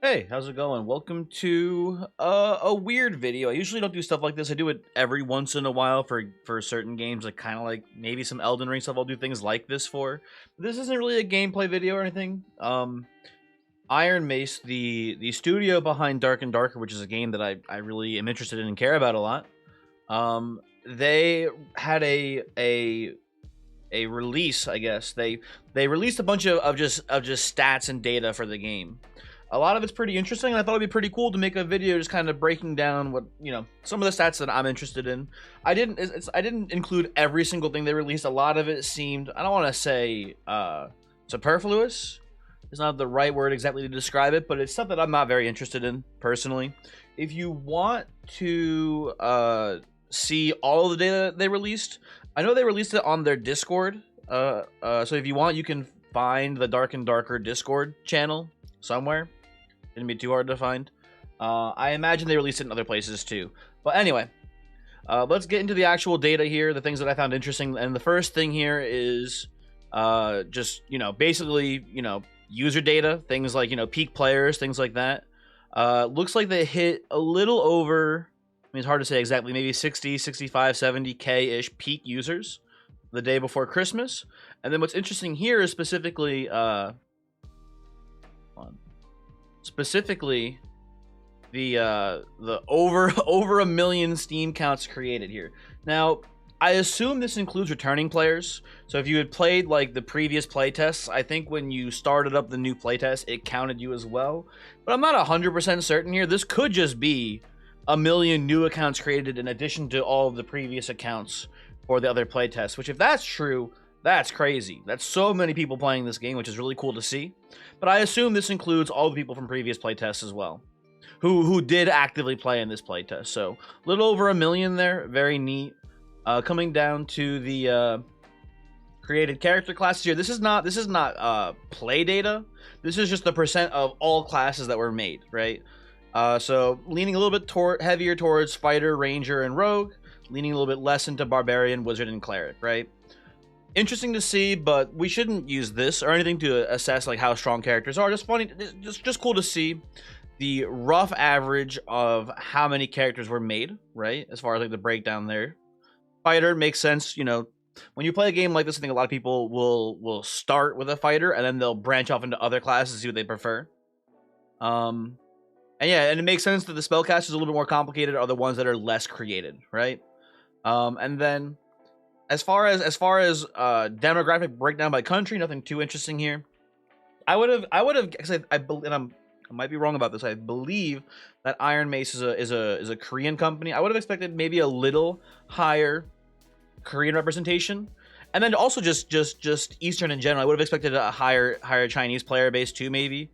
Hey, how's it going? Welcome to a weird video. I usually don't do stuff like this. I do it every once in a while for certain games, like kind of like maybe some Elden Ring stuff. I'll do things like this for. This isn't really a gameplay video or anything. Iron Mace, the studio behind Dark and Darker, which is a game that I really am interested in and care about a lot. They had a release, I guess. They released a bunch of just stats and data for the game. A lot of it's pretty interesting, and I thought it'd be pretty cool to make a video just kind of breaking down what, some of the stats that I'm interested in. I didn't include every single thing they released. A lot of it seemed, I don't want to say superfluous. It's not the right word exactly to describe it, but it's stuff that I'm not very interested in personally. If you want to see all of the data they released, I know they released it on their Discord. So if you want, you can find the Dark and Darker Discord channel somewhere. Didn't be too hard to find. I imagine they released it in other places too. But anyway, let's get into the actual data here, the things that I found interesting. And the first thing here is just, basically, user data, things like, peak players, things like that. Looks like they hit a little over, I mean, it's hard to say exactly, maybe 60, 65, 70K-ish peak users the day before Christmas. And then what's interesting here is specifically, the over a million Steam counts created here. Now, I assume this includes returning players. So if you had played like the previous playtests, I think when you started up the new playtest, it counted you as well. But I'm not 100% certain here. This could just be a million new accounts created in addition to all of the previous accounts for the other playtests, which if that's true, that's crazy. That's so many people playing this game, which is really cool to see. But I assume this includes all the people from previous playtests as well, who did actively play in this playtest. So a little over a million there, very neat. Coming down to the created character classes here. This is not play data. This is just the percent of all classes that were made, right? So leaning a little bit heavier towards fighter, ranger, and rogue. Leaning a little bit less into barbarian, wizard, and cleric, right? Interesting to see, but we shouldn't use this or anything to assess like how strong characters are. Just funny, just cool to see the rough average of how many characters were made, right? As far as like the breakdown there. Fighter makes sense, when you play a game like this, I think a lot of people will start with a fighter and then they'll branch off into other classes, see what they prefer. And yeah, and it makes sense that the spellcasters a little bit more complicated are the ones that are less created, right? And then as far as demographic breakdown by country, nothing too interesting here. I would have because I believe, and I might be wrong about this. I believe that Iron Mace is a Korean company. I would have expected maybe a little higher Korean representation, and then also just Eastern in general. I would have expected a higher Chinese player base too, maybe,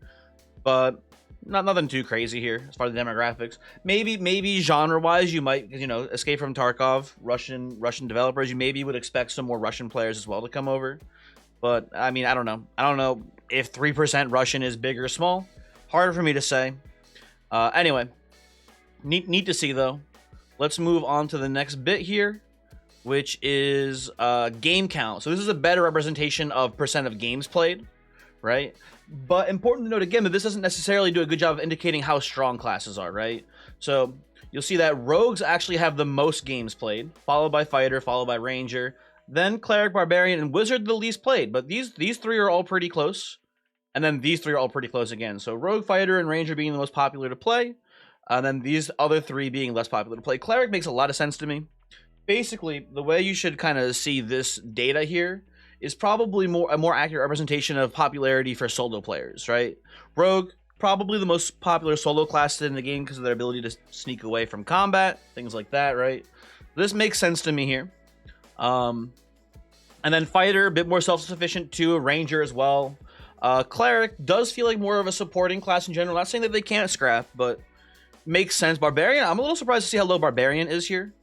but nothing too crazy here as far as the demographics. Maybe genre wise, you might, Escape from Tarkov, Russian developers. You maybe would expect some more Russian players as well to come over, but I mean, I don't know if 3% Russian is big or small. Harder for me to say. Anyway, neat to see though. Let's move on to the next bit here, which is game count. So this is a better representation of percent of games played, right? But important to note again that this doesn't necessarily do a good job of indicating how strong classes are, right? So you'll see that rogues actually have the most games played, followed by fighter, followed by ranger, then cleric, barbarian, and wizard the least played. But these three are all pretty close. And then these three are all pretty close again. So rogue, fighter, and ranger being the most popular to play. And then these other three being less popular to play. Cleric makes a lot of sense to me. Basically, the way you should kind of see this data here is probably a more accurate representation of popularity for solo players, right? Rogue, probably the most popular solo class in the game because of their ability to sneak away from combat, things like that, right? This makes sense to me here. And then fighter, a bit more self-sufficient too, ranger as well. Cleric does feel like more of a supporting class in general. Not saying that they can't scrap, but makes sense. Barbarian, I'm a little surprised to see how low barbarian is here.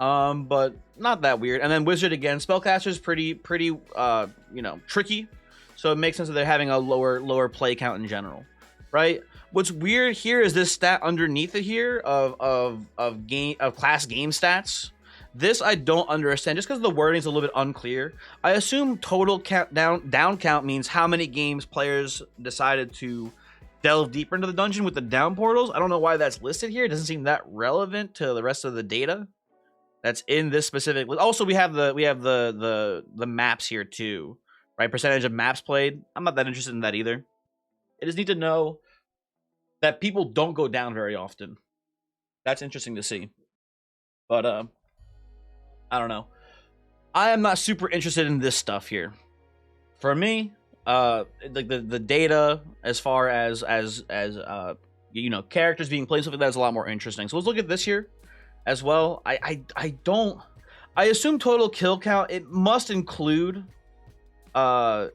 But not that weird. And then wizard again, spellcaster is pretty tricky. So it makes sense that they're having a lower play count in general, right? What's weird here is this stat underneath it here of class game stats. This I don't understand, just because the wording is a little bit unclear. I assume total count down count means how many games players decided to delve deeper into the dungeon with the down portals. I don't know why that's listed here. It doesn't seem that relevant to the rest of the data that's in this specific list. Also, we have the maps here too, right? Percentage of maps played. I'm not that interested in that either. I just need to know that people don't go down very often. That's interesting to see. But I don't know. I am not super interested in this stuff here. For me, like the data as far as you know, characters being played, stuff like that is a lot more interesting. So let's look at this here as well. I assume total kill count. It must include like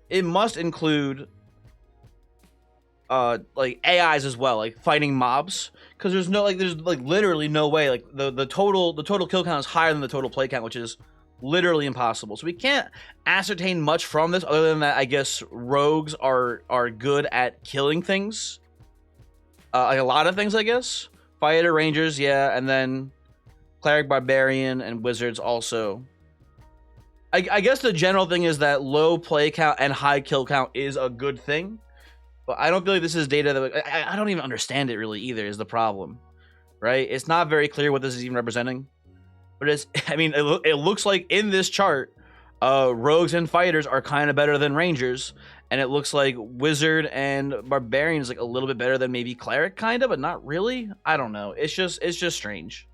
AIs as well, like fighting mobs, because there's literally no way, like the total kill count is higher than the total play count, which is literally impossible. So we can't ascertain much from this other than that I guess rogues are good at killing things, like a lot of things, I guess. Fighter, rangers, yeah, and then cleric, barbarian, and wizards also. I guess the general thing is that low play count and high kill count is a good thing. But I don't feel like this is data that I don't even understand it really either, is the problem, right? It's not very clear what this is even representing. But it's, I mean, it looks like in this chart, rogues and fighters are kind of better than rangers. And it looks like wizard and barbarian is like a little bit better than maybe cleric, kind of, but not really. I don't know. It's just strange.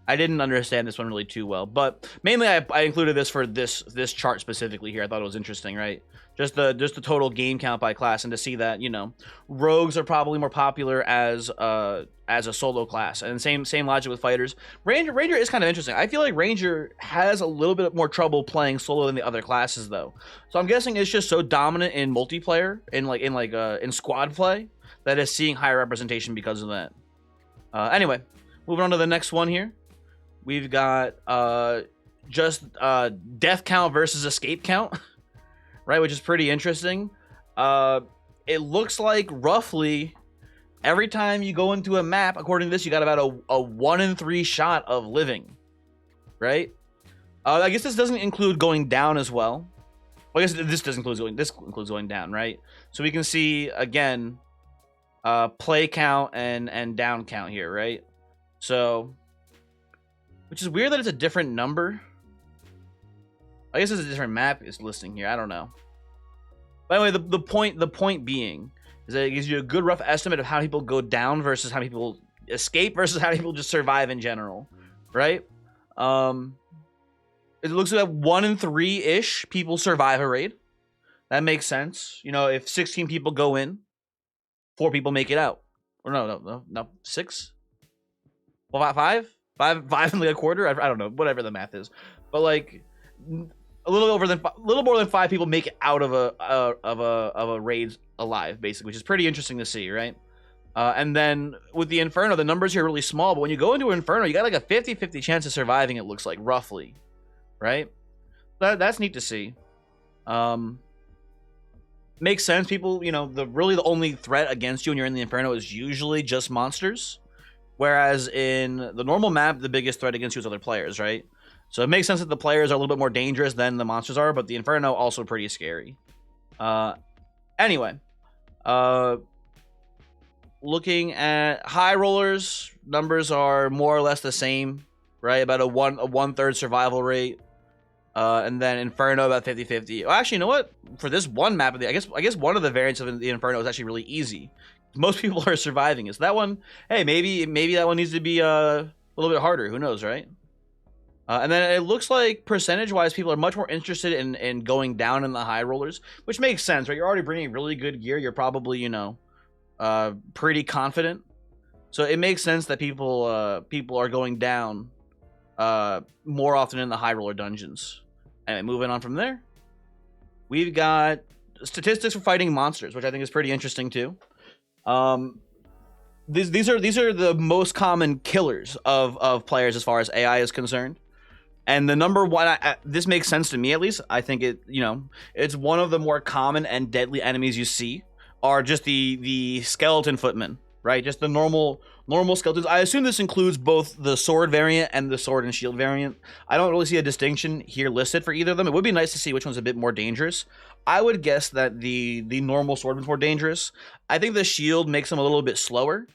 I didn't understand this one really too well, but mainly I included this for this chart specifically here. I thought it was interesting, right? Just the total game count by class, and to see that, you know, rogues are probably more popular as a solo class, and same logic with fighters. Ranger is kind of interesting. I feel like Ranger has a little bit more trouble playing solo than the other classes though. So I'm guessing it's just so dominant in multiplayer, in squad play, that it's seeing higher representation because of that. Anyway, moving on to the next one here. We've got just death count versus escape count, right? Which is pretty interesting. It looks like roughly every time you go into a map, according to this, you got about a 1 in 3 shot of living, right? I guess this doesn't include going down as well. Well, I guess this includes going down, right? So we can see again, play count and down count here, right? So, which is weird that it's a different number. I guess it's a different map it's listing here. I don't know. By the way, the point being is that it gives you a good rough estimate of how people go down versus how people escape versus how people just survive in general, right? It looks like 1 in 3-ish people survive a raid. That makes sense. You know, if 16 people go in, 4 people make it out. Or no, 6? Well, 5 and like a quarter. I don't know, whatever the math is, but like a little more than 5 people make it out of a raid alive, basically, which is pretty interesting to see, right? And then with the Inferno, the numbers here are really small, but when you go into Inferno, you got like a 50-50 chance of surviving. It looks like, roughly, right? That's neat to see. Makes sense. People, you know, the only threat against you when you're in the Inferno is usually just monsters. Whereas in the normal map, the biggest threat against you is other players, right? So it makes sense that the players are a little bit more dangerous than the monsters are, but the Inferno also pretty scary. Anyway, looking at high rollers, numbers are more or less the same, right? About a one-third survival rate. And then Inferno about 50-50. Well, actually, you know what? For this one map, I guess one of the variants of the Inferno is actually really easy. Most people are surviving it. So that one, hey, maybe that one needs to be a little bit harder. Who knows, right? And then it looks like percentage-wise, people are much more interested in going down in the high rollers, which makes sense, right? You're already bringing really good gear. You're probably, you know, pretty confident. So it makes sense that people are going down more often in the high roller dungeons. Anyway, moving on from there, we've got statistics for fighting monsters, which I think is pretty interesting too. These are the most common killers of players as far as AI is concerned. And the number one, this makes sense to me at least. I think it's one of the more common and deadly enemies you see are just the skeleton footmen, right? Just the normal skeletons. I assume this includes both the sword variant and the sword and shield variant. I don't really see a distinction here listed for either of them. It would be nice to see which one's a bit more dangerous. I would guess that the normal sword is more dangerous. I think the shield makes them a little bit slower.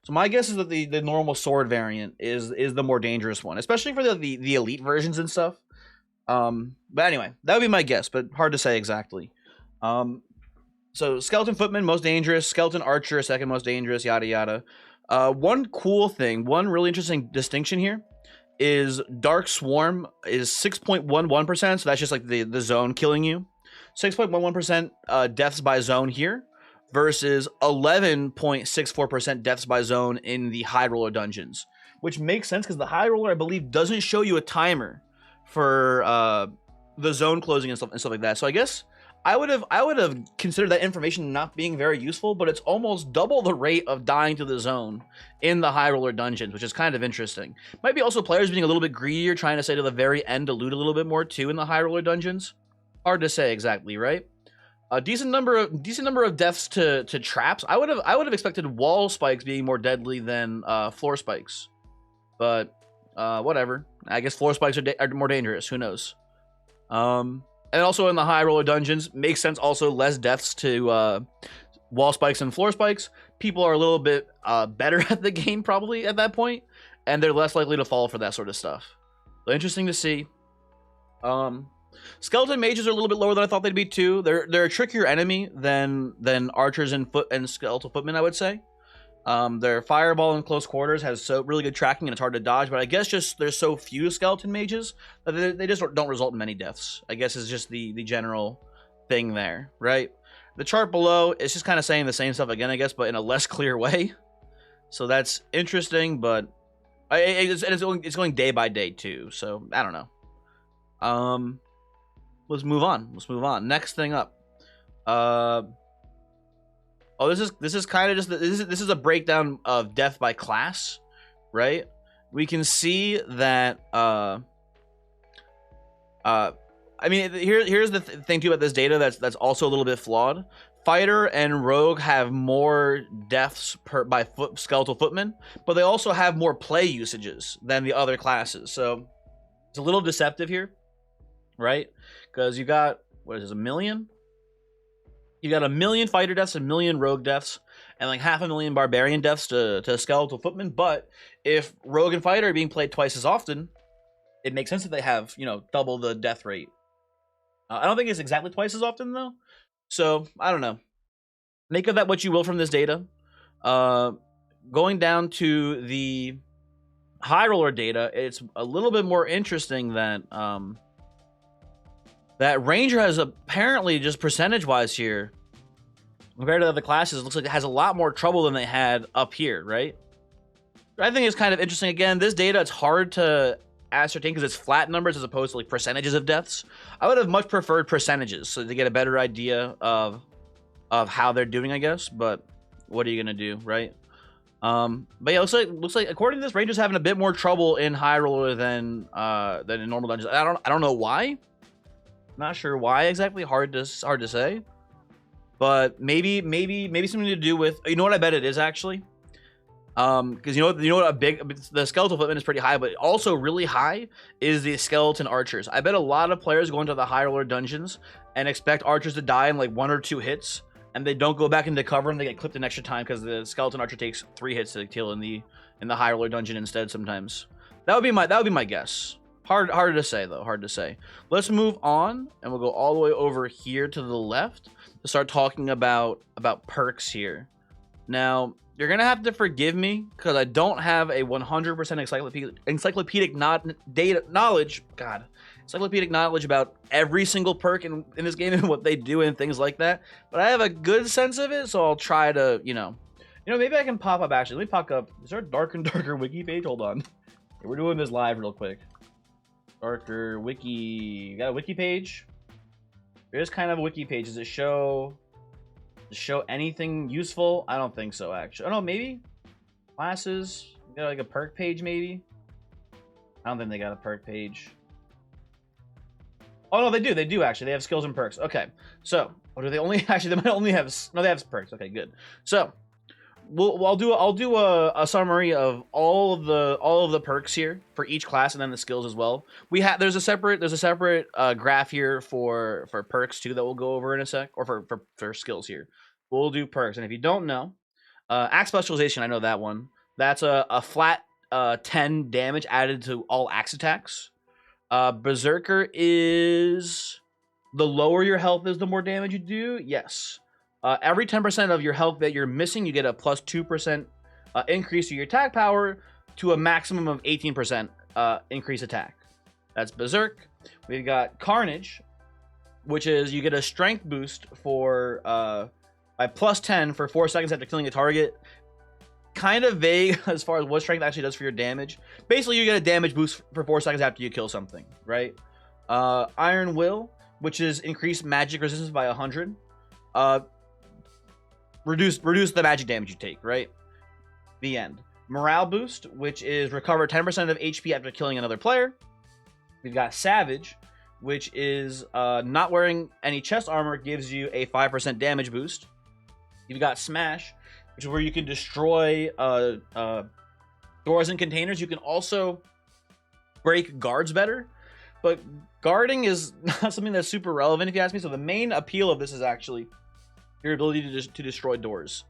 So my guess is that the normal sword variant is the more dangerous one, especially for the elite versions and stuff. But anyway, that would be my guess, but hard to say exactly. So skeleton footman most dangerous, skeleton archer second most dangerous, yada yada. One cool thing, one really interesting distinction here is dark swarm is 6.11%, so that's just like the zone killing you. 6.11% deaths by zone here versus 11.64% deaths by zone in the high roller dungeons, which makes sense because the high roller, I believe, doesn't show you a timer for the zone closing and stuff like that. So I guess I would have considered that information not being very useful, but it's almost double the rate of dying to the zone in the high roller dungeons, which is kind of interesting. Might be also players being a little bit greedier, trying to say to the very end to loot a little bit more too in the high roller dungeons. Hard to say exactly, right? A decent number of deaths to traps. I would have expected wall spikes being more deadly than floor spikes, but whatever. I guess floor spikes are more dangerous. Who knows? And also in the high roller dungeons, makes sense. Also, less deaths to wall spikes and floor spikes. People are a little bit better at the game probably at that point, and they're less likely to fall for that sort of stuff. So interesting to see. Skeleton mages are a little bit lower than I thought they'd be too. They're a trickier enemy than archers and skeletal footmen, I would say. Their fireball in close quarters has really good tracking and it's hard to dodge, but I guess just there's so few skeleton mages that they just don't result in many deaths. I guess is just the general thing there, right? The chart below is just kind of saying the same stuff again, I guess, but in a less clear way. So that's interesting, but it's going day by day too. So I don't know. Let's move on. Next thing up. Oh, this is kind of just this is a breakdown of death by class, right? We can see that I mean, here's the thing too about this data that's also a little bit flawed. Fighter and rogue have more deaths by skeletal footmen, but they also have more play usages than the other classes. So it's a little deceptive here, right? Because you got, what is this, 1 million? You got 1 million fighter deaths, 1 million rogue deaths, and like 500,000 barbarian deaths to skeletal footmen. But if rogue and fighter are being played twice as often, it makes sense that they have, double the death rate. I don't think it's exactly twice as often though. So I don't know. Make of that what you will from this data. Going down to the high roller data, it's a little bit more interesting that that Ranger has apparently, just percentage-wise here, compared to the other classes, it looks like it has a lot more trouble than they had up here, right? I think it's kind of interesting. Again, this data, it's hard to ascertain because it's flat numbers as opposed to like percentages of deaths. I would have much preferred percentages so to get a better idea of how they're doing, I guess. But what are you gonna do, right? But yeah, looks like according to this, Ranger's having a bit more trouble in high roller than in normal dungeons. I don't know why. Not sure why exactly. Hard to say, but maybe something to do with, you know what I bet it is actually, because you know what the skeletal footman is pretty high, but also really high is the skeleton archers. I bet a lot of players go into the high roller dungeons and expect archers to die in like 1 or 2 hits, and they don't go back into cover and they get clipped an extra time because the skeleton archer takes 3 hits to kill in the high roller dungeon instead sometimes. That would be my guess. Hard to say though. Hard to say. Let's move on, and we'll go all the way over here to the left to start talking about perks here. Now you're gonna have to forgive me because I don't have a 100% encyclopedic knowledge about every single perk in this game and what they do and things like that. But I have a good sense of it, so I'll try to maybe I can pop up. Actually, let me pop up. Is there a Dark and Darker wiki page? Hold on. We're doing this live real quick. Darker wiki. You got a wiki page? There's kind of a wiki page. Does it show anything useful? I don't think so, actually. Oh no, maybe classes. You got like a perk page, maybe. I don't think they got a perk page. Oh no, they do actually. They have skills and perks. Okay, so, or do they only actually? They might only have, no, they have perks. Okay, good. So I'll do a summary of all of the perks here for each class and then the skills as well. We have there's a separate graph here for perks too that we'll go over in a sec, or for skills here. We'll do perks, and if you don't know, axe specialization, I know that one. That's a flat 10 damage added to all axe attacks. Berserker is the lower your health is, the more damage you do. Yes. Every 10% of your health that you're missing, you get a plus 2% increase to your attack power to a maximum of 18% increase attack. That's Berserk. We've got Carnage, which is you get a strength boost for by plus 10 for 4 seconds after killing a target. Kind of vague as far as what strength actually does for your damage. Basically, you get a damage boost for 4 seconds after you kill something, right? Iron Will, which is increased magic resistance by 100. Reduce the magic damage you take, right? The end. Morale boost, which is recover 10% of HP after killing another player. We've got Savage, which is not wearing any chest armor, gives you a 5% damage boost. You've got Smash, which is where you can destroy doors and containers. You can also break guards better, but guarding is not something that's super relevant if you ask me. So the main appeal of this is actually your ability to destroy doors.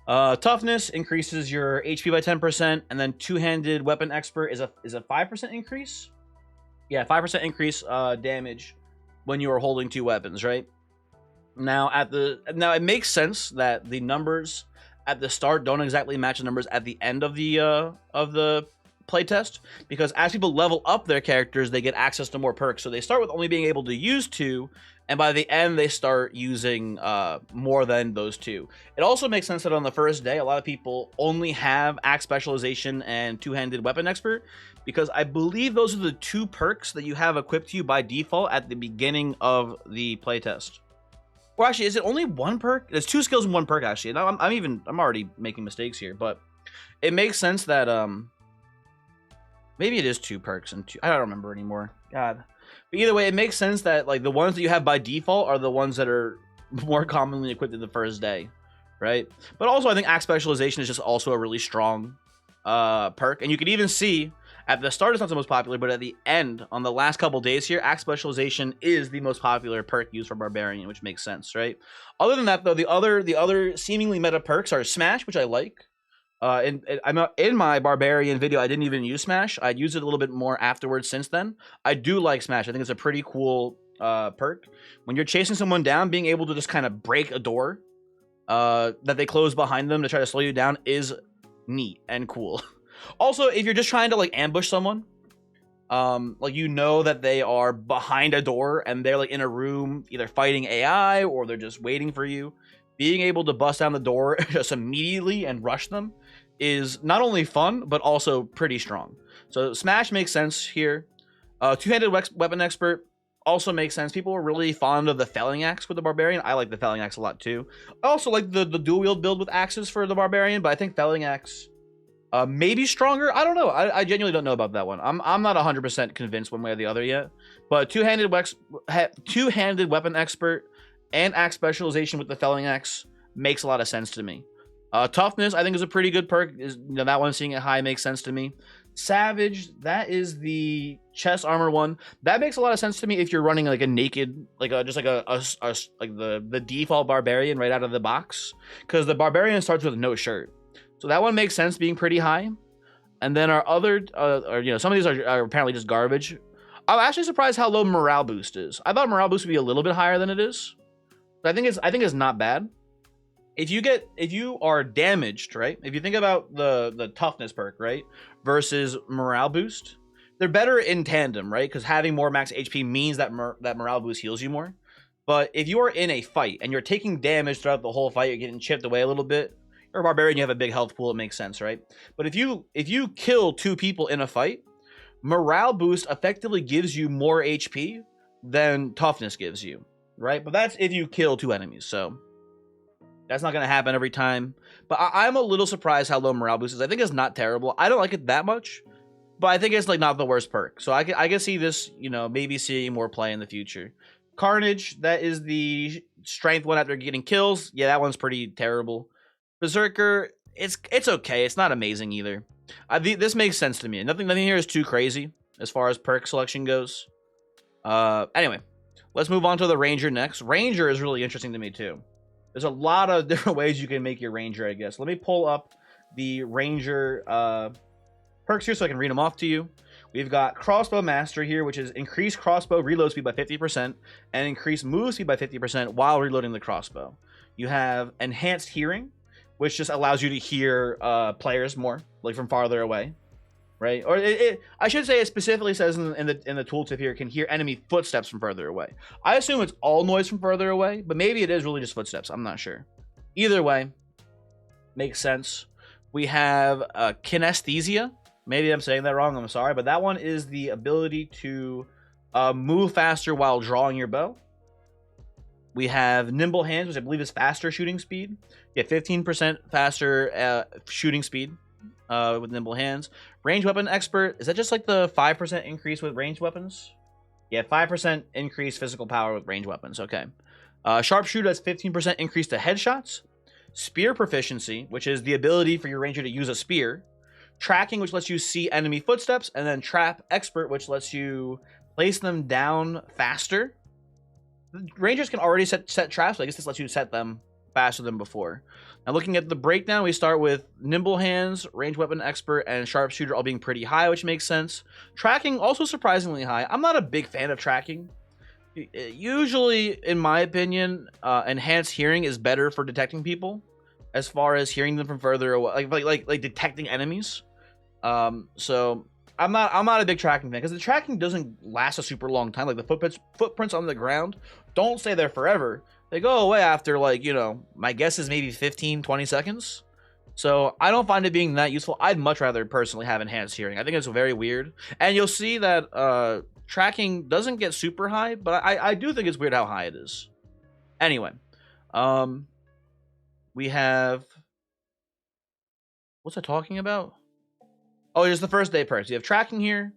Toughness increases your HP by 10%, and then two-handed weapon expert is a 5% increase. Yeah, 5% increase damage when you are holding 2 weapons, right? Now it makes sense that the numbers at the start don't exactly match the numbers at the end of the playtest, because as people level up their characters, they get access to more perks. So they start with only being able to use 2, and by the end they start using more than those 2. It also makes sense that on the first day, a lot of people only have axe specialization and two-handed weapon expert, because I believe those are the 2 perks that you have equipped to you by default at the beginning of the playtest. Or actually, is it only 1 perk? There's 2 skills and 1 perk, actually. Now I'm already making mistakes here, but it makes sense that maybe it is 2 perks and 2. I don't remember anymore. God. But either way, it makes sense that like the ones that you have by default are the ones that are more commonly equipped in the first day, right? But also, I think axe specialization is just also a really strong perk, and you can even see at the start it's not the most popular, but at the end, on the last couple days here, axe specialization is the most popular perk used for barbarian, which makes sense, right? Other than that, though, the other seemingly meta perks are Smash, which I like. In my barbarian video, I didn't even use Smash. I'd used it a little bit more afterwards since then. I do like Smash. I think it's a pretty cool perk. When you're chasing someone down, being able to just kind of break a door that they close behind them to try to slow you down is neat and cool. Also, if you're just trying to like ambush someone, like you know that they are behind a door and they're like in a room either fighting AI or they're just waiting for you, being able to bust down the door just immediately and rush them is not only fun but also pretty strong. So Smash makes sense here. Two-handed weapon expert also makes sense. People are really fond of the felling axe with the barbarian. I like the felling axe a lot too. I also like the dual wield build with axes for the barbarian, but I think felling axe maybe stronger. I don't know. I genuinely don't know about that one. I'm not 100% convinced one way or the other yet. But two-handed weapon expert and axe specialization with the felling axe makes a lot of sense to me. Toughness, I think, is a pretty good perk. That one, seeing it high, makes sense to me. Savage, that is the chest armor one. That makes a lot of sense to me if you're running like a naked, like the default barbarian right out of the box, because the barbarian starts with no shirt. So that one makes sense being pretty high. And then our other, some of these are apparently just garbage. I'm actually surprised how low morale boost is. I thought morale boost would be a little bit higher than it is. But I think it's not bad. If you are damaged, right? If you think about the toughness perk, right, versus morale boost, they're better in tandem, right? Because having more max HP means that that morale boost heals you more. But if you are in a fight and you're taking damage throughout the whole fight, you're getting chipped away a little bit. You're a barbarian, you have a big health pool, it makes sense, right? But if you kill 2 people in a fight, morale boost effectively gives you more HP than toughness gives you, right? But that's if you kill 2 enemies, so that's not going to happen every time. But I'm a little surprised how low morale boost is. I think it's not terrible. I don't like it that much, but I think it's like not the worst perk. So I can see this, maybe seeing more play in the future. Carnage, that is the strength one after getting kills. Yeah, that one's pretty terrible. Berserker, it's okay. It's not amazing either. This makes sense to me. Nothing here is too crazy as far as perk selection goes. Anyway, let's move on to the Ranger next. Ranger is really interesting to me too. There's a lot of different ways you can make your Ranger, I guess. Let me pull up the Ranger perks here so I can read them off to you. We've got Crossbow Master here, which is increase crossbow reload speed by 50% and increase move speed by 50% while reloading the crossbow. You have Enhanced Hearing, which just allows you to hear players more, like from farther away, right? Or I should say it specifically says in the tooltip here, can hear enemy footsteps from further away. I assume it's all noise from further away, but maybe it is really just footsteps. I'm not sure. Either way, makes sense. We have Kinesthesia. Maybe I'm saying that wrong, I'm sorry, but that one is the ability to move faster while drawing your bow. We have Nimble Hands, which I believe is faster shooting speed. You get 15% faster shooting speed with Nimble Hands. Range Weapon Expert, is that just like the 5% increase with ranged weapons? Yeah, 5% increase physical power with ranged weapons, okay. Sharpshooter has 15% increase to headshots. Spear Proficiency, which is the ability for your ranger to use a spear. Tracking, which lets you see enemy footsteps, and then Trap Expert, which lets you place them down faster. Rangers can already set traps, so I guess this lets you set them faster than before. Now, looking at the breakdown, we start with Nimble Hands, Range Weapon Expert, and Sharpshooter all being pretty high, which makes sense. Tracking, also surprisingly high. I'm not a big fan of tracking. Usually, in my opinion, Enhanced Hearing is better for detecting people, as far as hearing them from further away, like detecting enemies. So I'm not a big tracking fan because the tracking doesn't last a super long time. Like the footprints on the ground don't stay there forever. They go away after, like, you know, my guess is maybe 15-20 seconds. So I don't find it being that useful. I'd much rather personally have Enhanced Hearing. I think it's very weird, and you'll see that tracking doesn't get super high, but I do think it's weird how high it is. Anyway, we have, what's I talking about? Oh, here's the first day perks. You have Tracking here,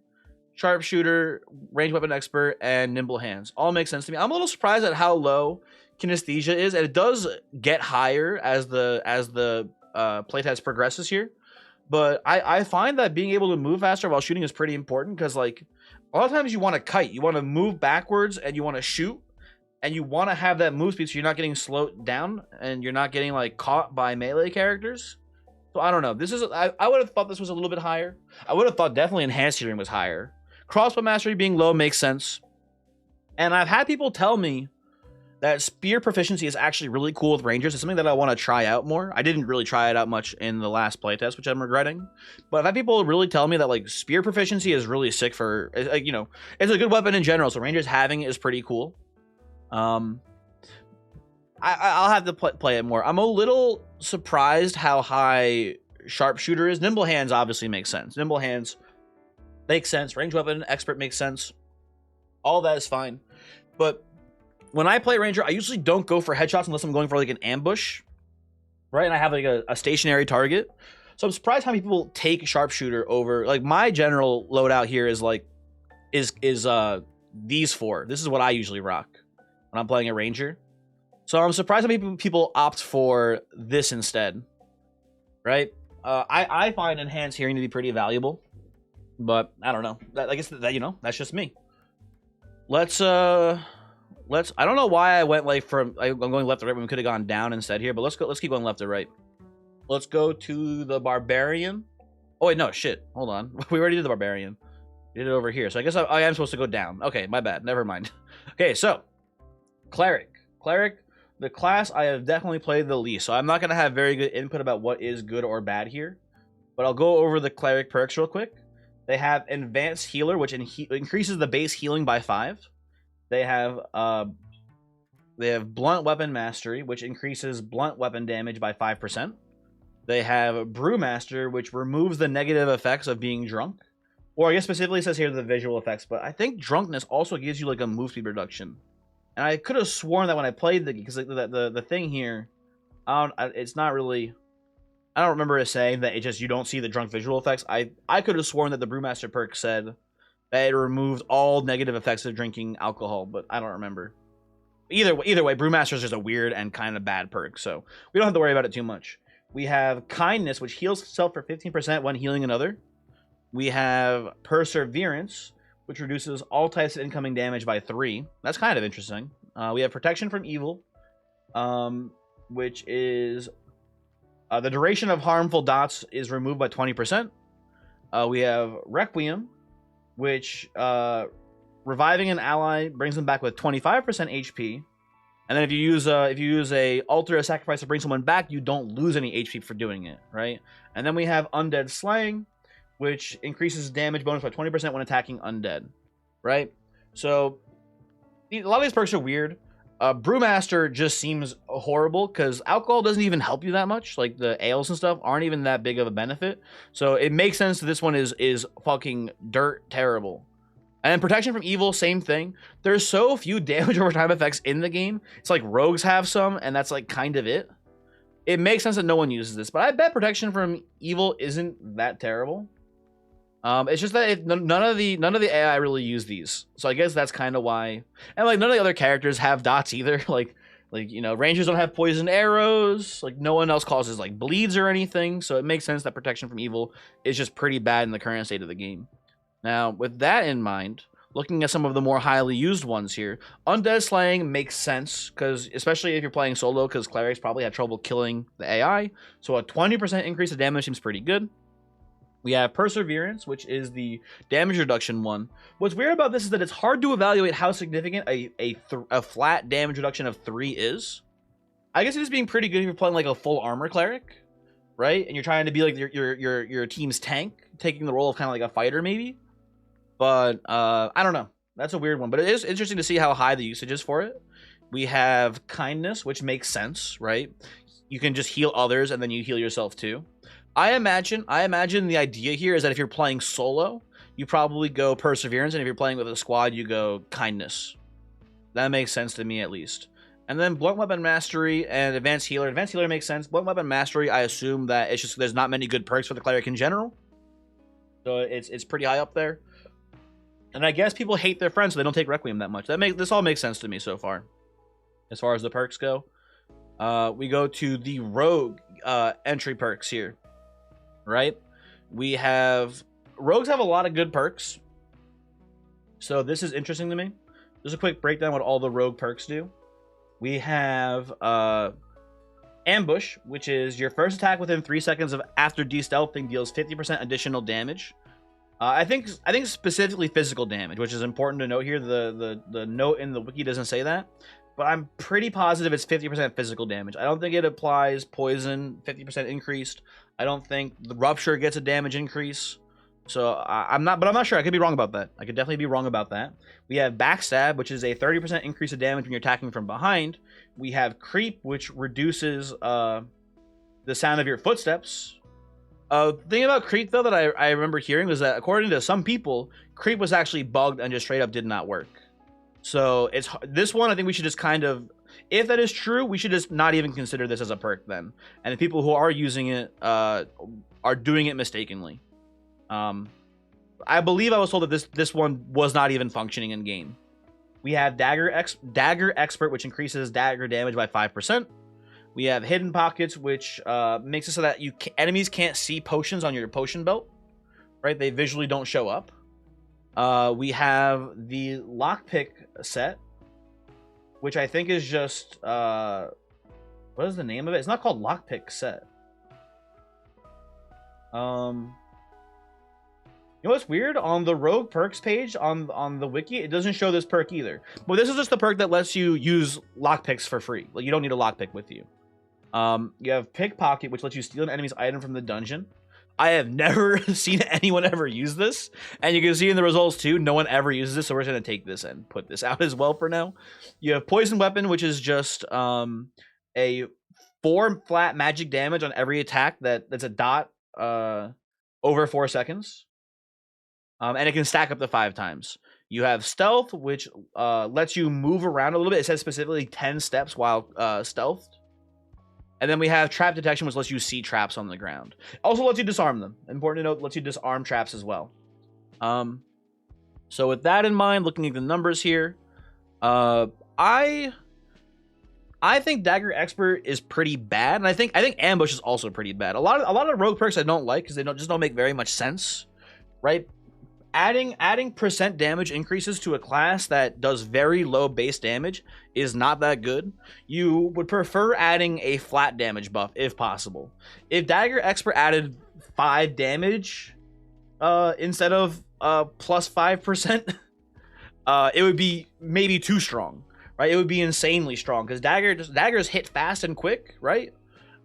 Sharpshooter, Range Weapon Expert, and Nimble Hands. All make sense to me. I'm a little surprised at how low Kinesthesia is, and it does get higher as the playtest progresses here. But I find that being able to move faster while shooting is pretty important, because, like, a lot of times you want to kite. You want to move backwards, and you want to shoot, and you want to have that move speed so you're not getting slowed down, and you're not getting, like, caught by melee characters. So I don't know. This is I would have thought this was a little bit higher. I would have thought definitely Enhanced Hearing was higher. Crossbow Mastery being low makes sense. And I've had people tell me that Spear Proficiency is actually really cool with Rangers. It's something that I want to try out more. I didn't really try it out much in the last playtest, which I'm regretting. But I've had people really tell me that, like, Spear Proficiency is really sick for, you know, it's a good weapon in general. So Rangers having it is pretty cool. I'll have to play it more. I'm a little surprised how high Sharpshooter is. Nimble Hands obviously makes sense. Nimble Hands makes sense. Range Weapon Expert makes sense. All that is fine. But when I play Ranger, I usually don't go for headshots unless I'm going for, like, an ambush, right? And I have, like, a stationary target. So I'm surprised how many people take Sharpshooter over. Like, my general loadout here is, like, these four. This is what I usually rock when I'm playing a Ranger. So I'm surprised how many people opt for this instead, right? I find Enhanced Hearing to be pretty valuable, but I don't know. I guess that, you know, that's just me. Let's I don't know why I went, like, I'm going left to right when we could have gone down instead here, but let's keep going left to right. Let's go to the Barbarian. Oh wait, no, shit. Hold on. We already did the Barbarian. We did it over here. So I guess I am supposed to go down. Okay, my bad. Never mind. Okay, so Cleric. The class I have definitely played the least, so I'm not going to have very good input about what is good or bad here. But I'll go over the Cleric perks real quick. They have Advanced Healer, which increases the base healing by 5. They have Blunt Weapon Mastery, which increases blunt weapon damage by 5%. They have Brewmaster, which removes the negative effects of being drunk. Or I guess specifically it says here the visual effects, but I think drunkenness also gives you, like, a move speed reduction. And I could have sworn that when I played the, because the thing here, it's not really, I don't remember it saying that it just, you don't see the drunk visual effects. I could have sworn that the Brewmaster perk said that it removed all negative effects of drinking alcohol, but I don't remember. Either way, Brewmaster is just a weird and kind of bad perk, so we don't have to worry about it too much. We have kindness, which heals itself for 15% when healing another. We have perseverance, which reduces all types of incoming damage by 3. That's kind of interesting. We have protection from evil, which is the duration of harmful dots is removed by 20%. We have requiem, which reviving an ally brings them back with 25% HP. And then if you use a alter a sacrifice to bring someone back, you don't lose any HP for doing it, right? And then we have undead slaying, which increases damage bonus by 20% when attacking undead, right? So a lot of these perks are weird. Brewmaster just seems horrible because alcohol doesn't even help you that much. Like the ales and stuff aren't even that big of a benefit. So it makes sense that this one is fucking dirt terrible. And then protection from evil, same thing. There's so few damage over time effects in the game. It's like rogues have some, and that's like kind of it. It makes sense that no one uses this, but I bet protection from evil isn't that terrible. It's just that none of the AI really use these, so I guess that's kind of why. And like none of the other characters have dots either. like you know, rangers don't have poison arrows. Like no one else causes like bleeds or anything, so it makes sense that protection from evil is just pretty bad in the current state of the game. Now, with that in mind, looking at some of the more highly used ones here, undead slaying makes sense, because especially if you're playing solo, because clerics probably have trouble killing the AI, so a 20% increase of damage seems pretty good. We have perseverance, which is the damage reduction one. What's weird about this is that it's hard to evaluate how significant a flat damage reduction of 3 is. I guess it is being pretty good if you're playing like a full armor cleric, right? And you're trying to be like your team's tank, taking the role of kind of like a fighter maybe. But I don't know. That's a weird one. But it is interesting to see how high the usage is for it. We have kindness, which makes sense, right? You can just heal others and then you heal yourself too. I imagine the idea here is that if you're playing solo, you probably go perseverance, and if you're playing with a squad, you go kindness. That makes sense to me at least. And then blunt weapon mastery and advanced healer. Advanced healer makes sense. Blunt weapon mastery, I assume that it's just there's not many good perks for the cleric in general, so it's pretty high up there. And I guess people hate their friends, so they don't take requiem that much. This all makes sense to me so far, as far as the perks go. We go to the rogue entry perks here. Right, we have rogues have a lot of good perks, so this is interesting to me. Just a quick breakdown what all the rogue perks do. We have ambush, which is your first attack within 3 seconds of after de-stealthing deals 50% additional damage. I think specifically physical damage, which is important to note here. The note in the wiki doesn't say that, but I'm pretty positive it's 50% physical damage. I don't think it applies poison 50% increased. I don't think the rupture gets a damage increase. So I'm not sure. I could be wrong about that. I could definitely be wrong about that. We have backstab, which is a 30% increase of damage when you're attacking from behind. We have creep, which reduces the sound of your footsteps. The thing about creep, though, that I remember hearing was that according to some people, creep was actually bugged and just straight up did not work. So it's this one. I think we should just kind of, if that is true, we should just not even consider this as a perk then. And the people who are using it are doing it mistakenly. I believe I was told that this one was not even functioning in game. We have dagger expert, which increases dagger damage by 5%. We have hidden pockets, which makes it so that enemies can't see potions on your potion belt, right? They visually don't show up. We have the lockpick set, which I think is just what is the name of it? It's not called lockpick set. You know what's weird? On the rogue perks page on the wiki, it doesn't show this perk either. But this is just the perk that lets you use lockpicks for free. Like you don't need a lockpick with you. You have pickpocket, which lets you steal an enemy's item from the dungeon. I have never seen anyone ever use this, and you can see in the results too, no one ever uses this, so we're just going to take this and put this out as well for now. You have poison weapon, which is just a 4 flat magic damage on every attack that's a dot over 4 seconds, and it can stack up to 5 times. You have stealth, which lets you move around a little bit. It says specifically 10 steps while stealthed. And then we have trap detection, which lets you see traps on the ground. Also lets you disarm them. Important to note, lets you disarm traps as well. So with that in mind, looking at the numbers here, I I think Dagger Expert is pretty bad, and I think Ambush is also pretty bad. A lot of rogue perks I don't like because they don't make very much sense, right? Adding percent damage increases to a class that does very low base damage is not that good. You would prefer adding a flat damage buff if possible. If Dagger Expert added 5 damage instead of plus 5%, it would be maybe too strong, right? It would be insanely strong because daggers hit fast and quick, right?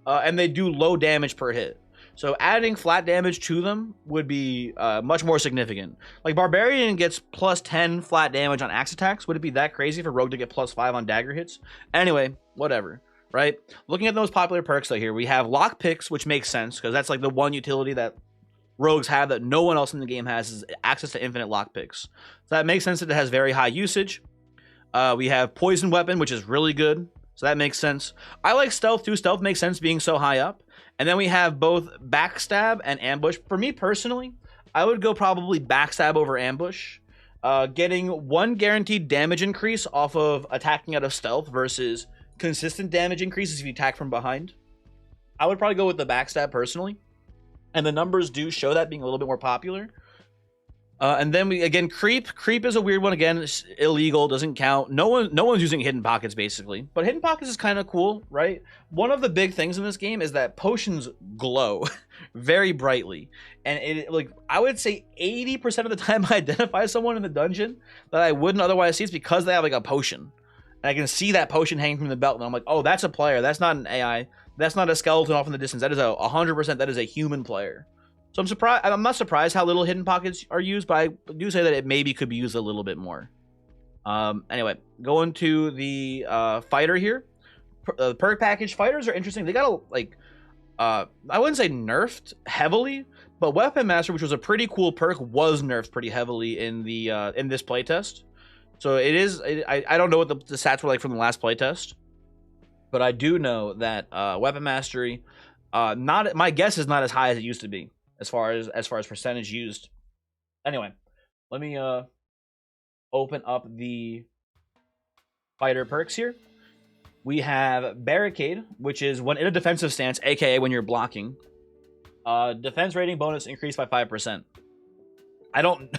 And they do low damage per hit. So adding flat damage to them would be much more significant. Like Barbarian gets plus 10 flat damage on axe attacks. Would it be that crazy for Rogue to get plus 5 on dagger hits? Anyway, whatever, right? Looking at those popular perks though here, we have lockpicks, which makes sense because that's like the one utility that rogues have that no one else in the game has, is access to infinite lockpicks. So that makes sense that it has very high usage. We have poison weapon, which is really good. So that makes sense. I like stealth too. Stealth makes sense being so high up. And then we have both backstab and ambush. For me personally, I would go probably backstab over ambush. Getting 1 guaranteed damage increase off of attacking out of stealth versus consistent damage increases if you attack from behind. I would probably go with the backstab personally. And the numbers do show that being a little bit more popular. And then creep is a weird one. Again, it's illegal, doesn't count. No one's using hidden pockets basically, but hidden pockets is kind of cool, right? One of the big things in this game is that potions glow very brightly, and I would say 80% of the time I identify someone in the dungeon that I wouldn't otherwise see, it's because they have like a potion, and I can see that potion hanging from the belt, and I'm like, oh, that's a player. That's not an AI. That's not a skeleton off in the distance. That is 100%. That is a human player. So I'm surprised. I'm not surprised how little hidden pockets are used, but I do say that it maybe could be used a little bit more. Anyway, going to the fighter here. Perk package fighters are interesting. They got I wouldn't say nerfed heavily, but Weapon Master, which was a pretty cool perk, was nerfed pretty heavily in the in this playtest. So it is. I don't know what the stats were like from the last playtest, but I do know that Weapon Mastery, not my guess is not as high as it used to be. As far as percentage used. Anyway, let me open up the fighter perks here. We have Barricade, which is when in a defensive stance, aka when you're blocking. Defense rating bonus increased by 5%. I don't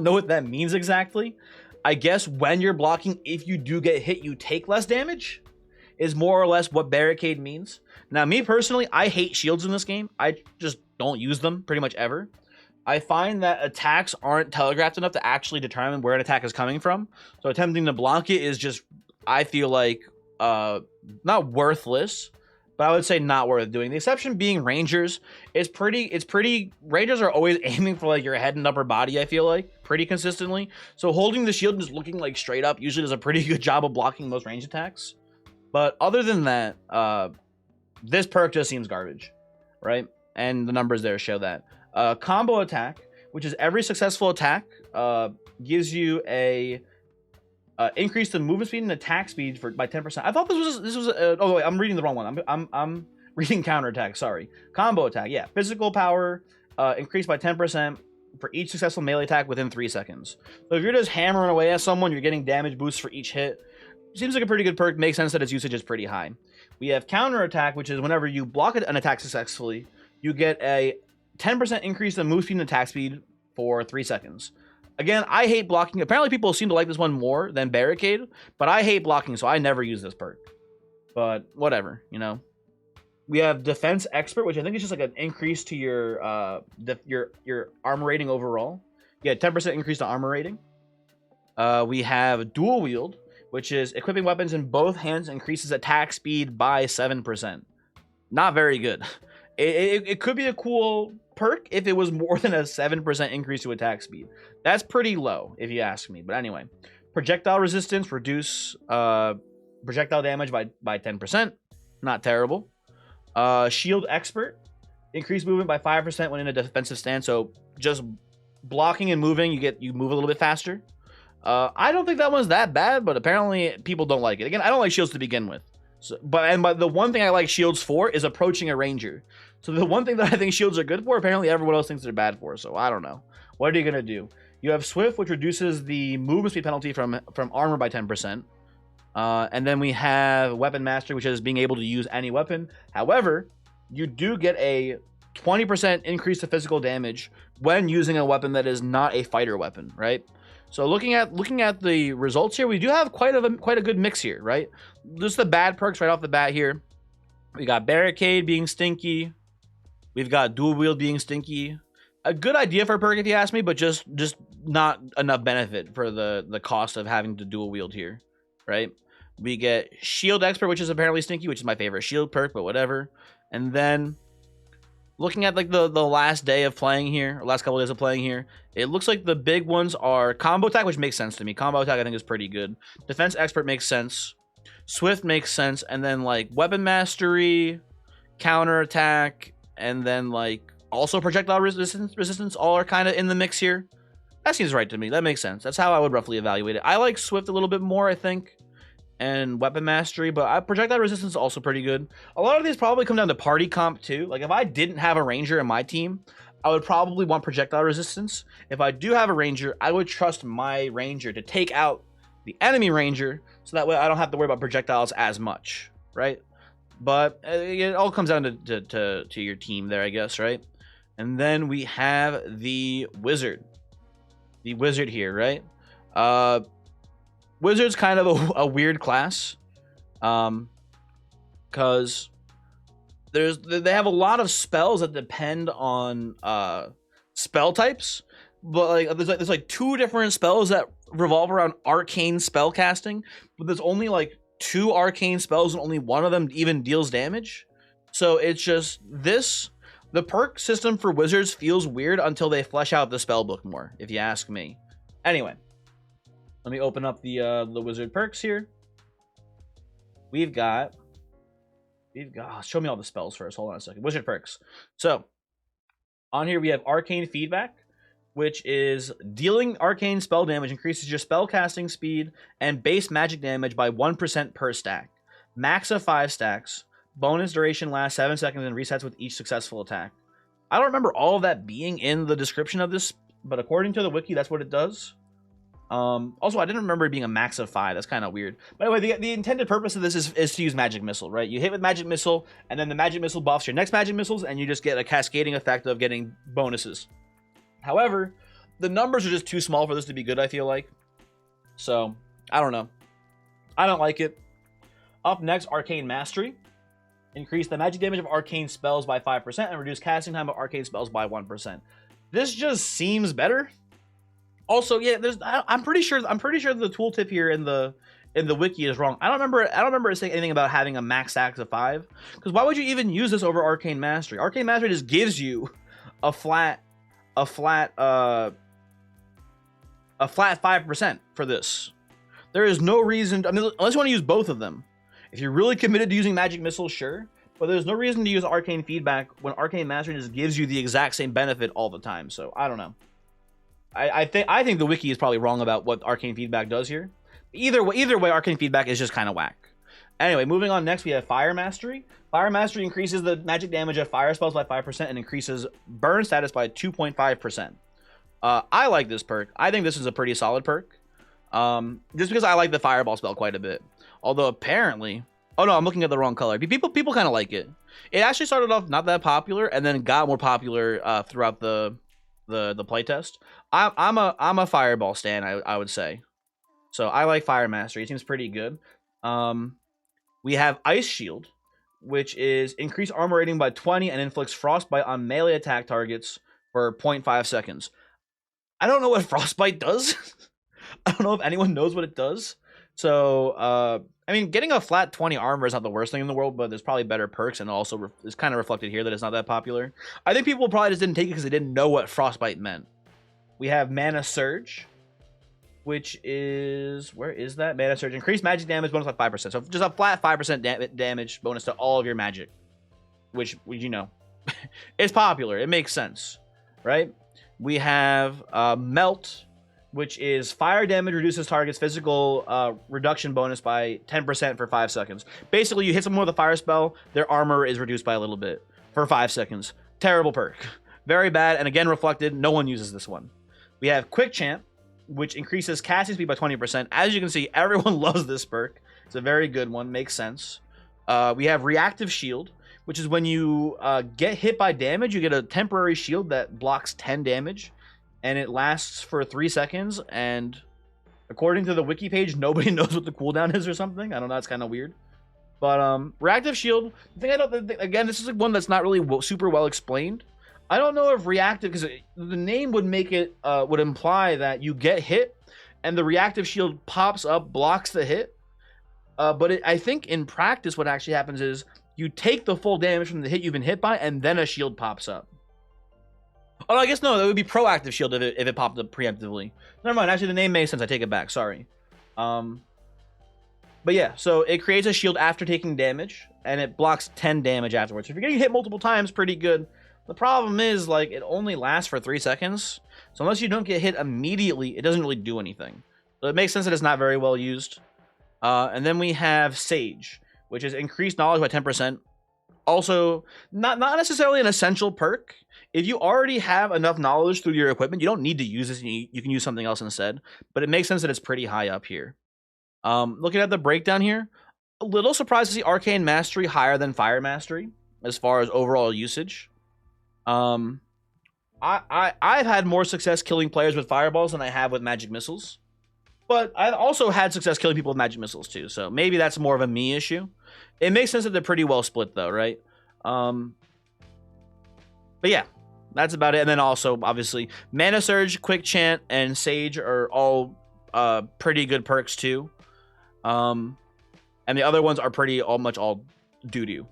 know what that means exactly. I guess when you're blocking, if you do get hit, you take less damage, is more or less what Barricade means. Now, me personally, I hate shields in this game. I just don't use them pretty much ever. I find that attacks aren't telegraphed enough to actually determine where an attack is coming from. So attempting to block it is just, I feel like, not worthless, but I would say not worth doing. The exception being Rangers. It's pretty, Rangers are always aiming for like your head and upper body, I feel like, pretty consistently. So holding the shield and just looking like straight up usually does a pretty good job of blocking most range attacks. But other than that, this perk just seems garbage, right? And the numbers there show that. Combo attack, which is every successful attack, gives you a increase the movement speed and attack speed by 10%. I thought this was oh wait, I'm reading the wrong one. I'm reading counter attack. Sorry, combo attack. Yeah, physical power increased by 10% for each successful melee attack within 3 seconds. So if you're just hammering away at someone, you're getting damage boosts for each hit. Seems like a pretty good perk. Makes sense that its usage is pretty high. We have counter attack, which is whenever you block an attack successfully, you get a 10% increase in move speed and attack speed for 3 seconds. Again, I hate blocking. Apparently people seem to like this one more than Barricade, but I hate blocking, so I never use this perk. But whatever, you know. We have Defense Expert, which I think is just like an increase to your armor rating overall. Yeah, 10% increase to armor rating. We have Dual Wield, which is equipping weapons in both hands increases attack speed by 7%. Not very good. It could be a cool perk if it was more than a 7% increase to attack speed. That's pretty low, if you ask me. But anyway, projectile resistance, reduce projectile damage by 10%. Not terrible. Shield Expert, increase movement by 5% when in a defensive stance. So just blocking and moving, you move a little bit faster. I don't think that one's that bad, but apparently people don't like it. Again, I don't like shields to begin with. So, but the one thing I like shields for is approaching a ranger. So the one thing that I think shields are good for, apparently everyone else thinks they're bad for. So I don't know. What are you gonna do? You have Swift, which reduces the movement speed penalty from armor by 10%. And then we have Weapon Mastery, which is being able to use any weapon. However, you do get a 20% increase to physical damage when using a weapon that is not a fighter weapon, right? So looking at the results here, we do have quite a good mix here, right? Just the bad perks right off the bat here. We got Barricade being stinky. We've got Dual Wield being stinky. A good idea for a perk if you ask me, but just not enough benefit for the cost of having to dual wield here, right? We get Shield Expert, which is apparently stinky, which is my favorite shield perk, but whatever. And then looking at like the last day of playing here, or last couple of days of playing here, it looks like the big ones are Combo Attack, which makes sense to me. Combo Attack I think is pretty good. Defense Expert makes sense. Swift makes sense, and then like Weapon Mastery, Counter Attack, and then like also Projectile Resistance all are kind of in the mix here. That seems right to me. That makes sense. That's how I would roughly evaluate it. I like Swift a little bit more, I think, and Weapon Mastery, but Projectile Resistance is also pretty good. A lot of these probably come down to party comp too. Like if I didn't have a Ranger in my team, I would probably want Projectile Resistance. If I do have a Ranger, I would trust my Ranger to take out the enemy Ranger, so that way I don't have to worry about projectiles as much, right? But it all comes down to your team there, I guess, right? And then we have the Wizard. The Wizard here, right? Wizard's kind of a weird class, because they have a lot of spells that depend on spell types, but like there's like 2 different spells that revolve around arcane spell casting, but there's only like 2 arcane spells and only one of them even deals damage. So it's just the perk system for wizards feels weird until they flesh out the spell book more, if you ask me. Anyway, let me open up the wizard perks here. We've got show me all the spells first. Hold on a second. Wizard perks. So on here we have Arcane Feedback, which is dealing arcane spell damage increases your spell casting speed and base magic damage by 1% per stack. Max of 5 stacks. Bonus duration lasts 7 seconds and resets with each successful attack. I don't remember all of that being in the description of this, but according to the wiki, that's what it does. Also, I didn't remember it being a max of 5. That's kind of weird. By the way, the intended purpose of this is to use Magic Missile, right? You hit with Magic Missile, and then the Magic Missile buffs your next Magic Missiles, and you just get a cascading effect of getting bonuses. However, the numbers are just too small for this to be good, I feel like. So, I don't know. I don't like it. Up next, Arcane Mastery. Increase the magic damage of arcane spells by 5% and reduce casting time of arcane spells by 1%. This just seems better. Also, yeah, I'm pretty sure the tooltip here in the wiki is wrong. I don't remember it saying anything about having a max stack of 5. Because why would you even use this over Arcane Mastery? Arcane Mastery just gives you a flat 5% for this. There is no reason, unless you want to use both of them. If you're really committed to using Magic Missile, sure. But there's no reason to use Arcane Feedback when Arcane Mastery just gives you the exact same benefit all the time. So, I don't know. I think the wiki is probably wrong about what Arcane Feedback does here. Either way, Arcane Feedback is just kind of whack. Anyway, moving on next, we have Fire Mastery. Fire Mastery increases the magic damage of fire spells by 5% and increases burn status by 2.5%. I like this perk. I think this is a pretty solid perk. Just because I like the Fireball spell quite a bit. Although apparently... Oh no, I'm looking at the wrong color. People kind of like it. It actually started off not that popular and then got more popular throughout the playtest. I'm a Fireball stan, I would say. So I like Fire Mastery. It seems pretty good. We have Ice Shield, which is increased armor rating by 20 and inflicts frostbite on melee attack targets for 0.5 seconds. I don't know what frostbite does. I don't know if anyone knows what it does. So, getting a flat 20 armor is not the worst thing in the world, but there's probably better perks, and also it's kind of reflected here that it's not that popular. I think people probably just didn't take it because they didn't know what frostbite meant. We have Mana Surge, which is... Where is that? Mana Surge. Increased magic damage bonus by 5%. So just a flat 5% damage bonus to all of your magic. Which, you know, it's popular. It makes sense, right? We have Melt, which is fire damage reduces target's physical reduction bonus by 10% for 5 seconds. Basically, you hit someone with a fire spell, their armor is reduced by a little bit for 5 seconds. Terrible perk. Very bad, and again reflected, no one uses this one. We have Quick Champ, which increases casting speed by 20%. As you can see, everyone loves this perk. It's a very good one. Makes sense. We have reactive shield, which is when you get hit by damage, you get a temporary shield that blocks 10 damage, and it lasts for 3 seconds. And according to the wiki page, nobody knows what the cooldown is or something. I don't know. It's kind of weird. But reactive shield, again, this is like one that's not really super well explained. I don't know if reactive, because the name would make it would imply that you get hit and the reactive shield pops up, blocks the hit. But I think in practice, what actually happens is you take the full damage from the hit you've been hit by, and then a shield pops up. Oh, I guess no, that would be proactive shield if it popped up preemptively. Never mind. Actually, the name makes sense. I take it back. Sorry. But yeah, so it creates a shield after taking damage, and it blocks 10 damage afterwards. So if you're getting hit multiple times, pretty good. The problem is, like, it only lasts for 3 seconds. So unless you don't get hit immediately, it doesn't really do anything. So it makes sense that it's not very well used. And then we have Sage, which is increased knowledge by 10%. Also, not necessarily an essential perk. If you already have enough knowledge through your equipment, you don't need to use this. You can use something else instead. But it makes sense that it's pretty high up here. Looking at the breakdown here, a little surprised to see Arcane Mastery higher than Fire Mastery as far as overall usage. I've had more success killing players with fireballs than I have with magic missiles. But I've also had success killing people with magic missiles too, so maybe that's more of a me issue. It makes sense that they're pretty well split though, right? But yeah, that's about it. And then also, obviously, Mana Surge, Quick Chant, and Sage are all pretty good perks too. And the other ones are much all doo-doo.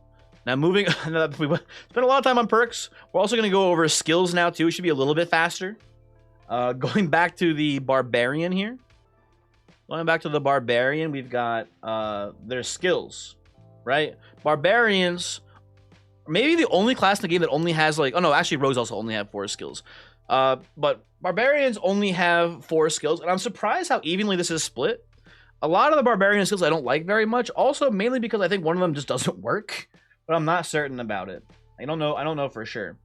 Now moving, we spent a lot of time on perks. We're also going to go over skills now too. It should be a little bit faster. Going back to the Barbarian here. Going back to the Barbarian, we've got their skills, right? Barbarians, maybe the only class in the game that only has like, oh no, actually Rogues also only have 4 skills. But Barbarians only have 4 skills, and I'm surprised how evenly this is split. A lot of the Barbarian skills I don't like very much, also mainly because I think one of them just doesn't work, but I'm not certain about it. I don't know for sure.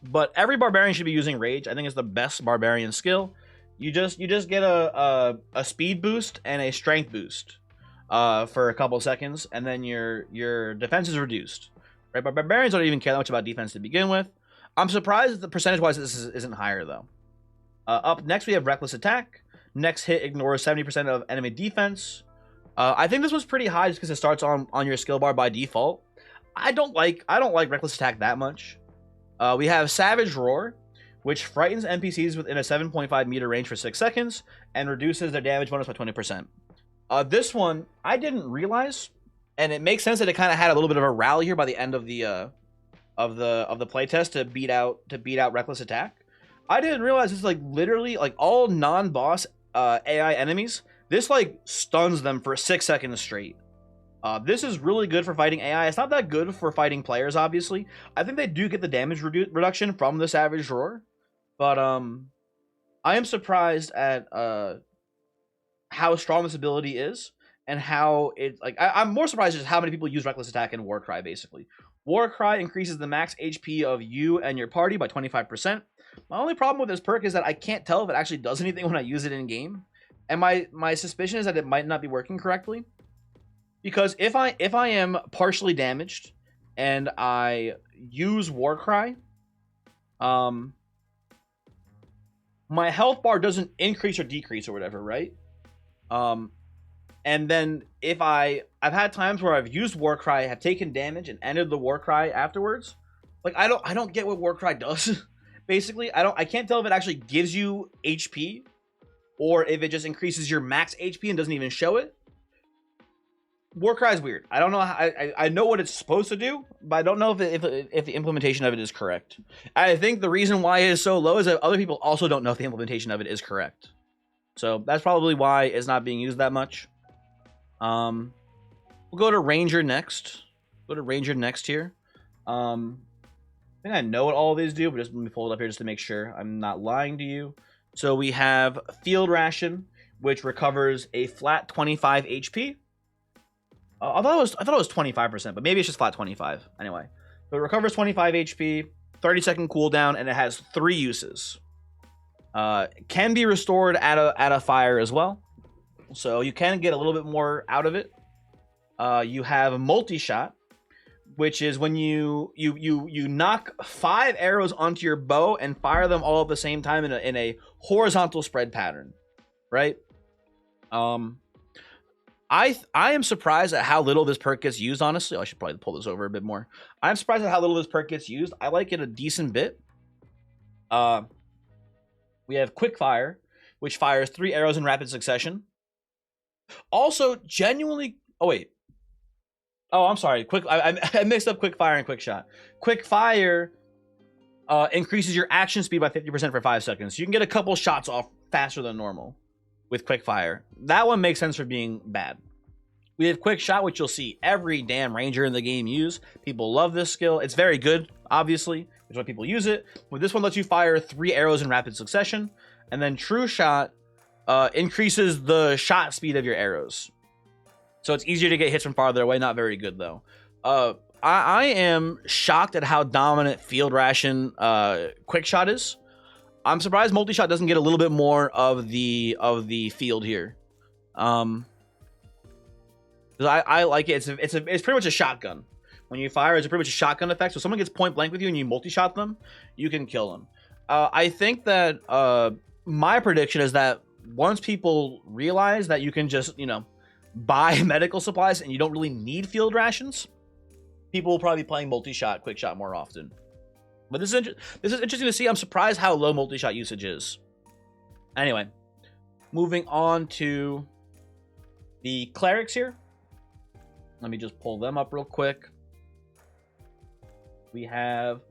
But every Barbarian should be using Rage. I think it's the best Barbarian skill. You just get a speed boost and a strength boost for a couple seconds, and then your defense is reduced. Right? But Barbarians don't even care that much about defense to begin with. I'm surprised that percentage-wise this isn't higher though. Up next we have Reckless Attack. Next hit ignores 70% of enemy defense. I think this was pretty high just because it starts on your skill bar by default. I don't like Reckless Attack that much. We have Savage Roar, which frightens NPCs within a 7.5 meter range for 6 seconds and reduces their damage bonus by 20%. This one I didn't realize, and it makes sense that it kind of had a little bit of a rally here by the end of the playtest to beat out Reckless Attack. I didn't realize this is like literally like all non-boss AI enemies. This like stuns them for 6 seconds straight. This is really good for fighting AI. It's not that good for fighting players, obviously. I think they do get the damage reduction from the Savage Roar, but I am surprised at how strong this ability is and how it like. I'm more surprised at how many people use Reckless Attack in Warcry. Basically, Warcry increases the max HP of you and your party by 25%. My only problem with this perk is that I can't tell if it actually does anything when I use it in game, and my suspicion is that it might not be working correctly. Because if I am partially damaged and I use Warcry, my health bar doesn't increase or decrease or whatever, right? And then if I've had times where I've used Warcry, have taken damage and ended the Warcry afterwards. Like I don't get what Warcry does. Basically, I can't tell if it actually gives you HP or if it just increases your max HP and doesn't even show it. Warcry is weird. I don't know. I know what it's supposed to do, but I don't know if the implementation of it is correct. I think the reason why it is so low is that other people also don't know if the implementation of it is correct. So that's probably why it's not being used that much. We'll go to Ranger next. Go to Ranger next here. I think I know what all of these do, but just let me pull it up here just to make sure I'm not lying to you. So we have Field Ration, which recovers a flat 25 HP. I thought it was 25%, but maybe it's just flat 25. Anyway, so it recovers 25 HP, 30-second cooldown, and it has 3 uses. Can be restored at a fire as well, so you can get a little bit more out of it. You have a multi-shot, which is when you knock 5 arrows onto your bow and fire them all at the same time in a horizontal spread pattern, right? I am surprised at how little this perk gets used, honestly. I should probably pull this over a bit more. I'm surprised at how little this perk gets used. I like it a decent bit. We have Quick Fire, which fires 3 arrows in rapid succession. Also, genuinely... Oh, wait. Oh, I'm sorry. I mixed up Quick Fire and Quick Shot. Quick Fire increases your action speed by 50% for 5 seconds. You can get a couple shots off faster than normal with Quick Fire. That one makes sense for being bad. We have Quick Shot, which you'll see every damn ranger in the game use. People love this skill. It's very good, obviously. It's why people use it. But this one lets you fire 3 arrows in rapid succession. And then True Shot increases the shot speed of your arrows. So it's easier to get hits from farther away. Not very good, though. I am shocked at how dominant Field Ration Quick Shot is. I'm surprised Multi-Shot doesn't get a little bit more of the field here. I like it. It's pretty much a shotgun. When you fire, it's pretty much a shotgun effect. So if someone gets point blank with you and you multi-shot them, you can kill them. I think that my prediction is that once people realize that you can just, buy medical supplies and you don't really need field rations, people will probably be playing multi-shot, quick shot more often. But this is interesting to see. I'm surprised how low multi-shot usage is. Anyway, moving on to the clerics here. Let me just pull them up real quick. We have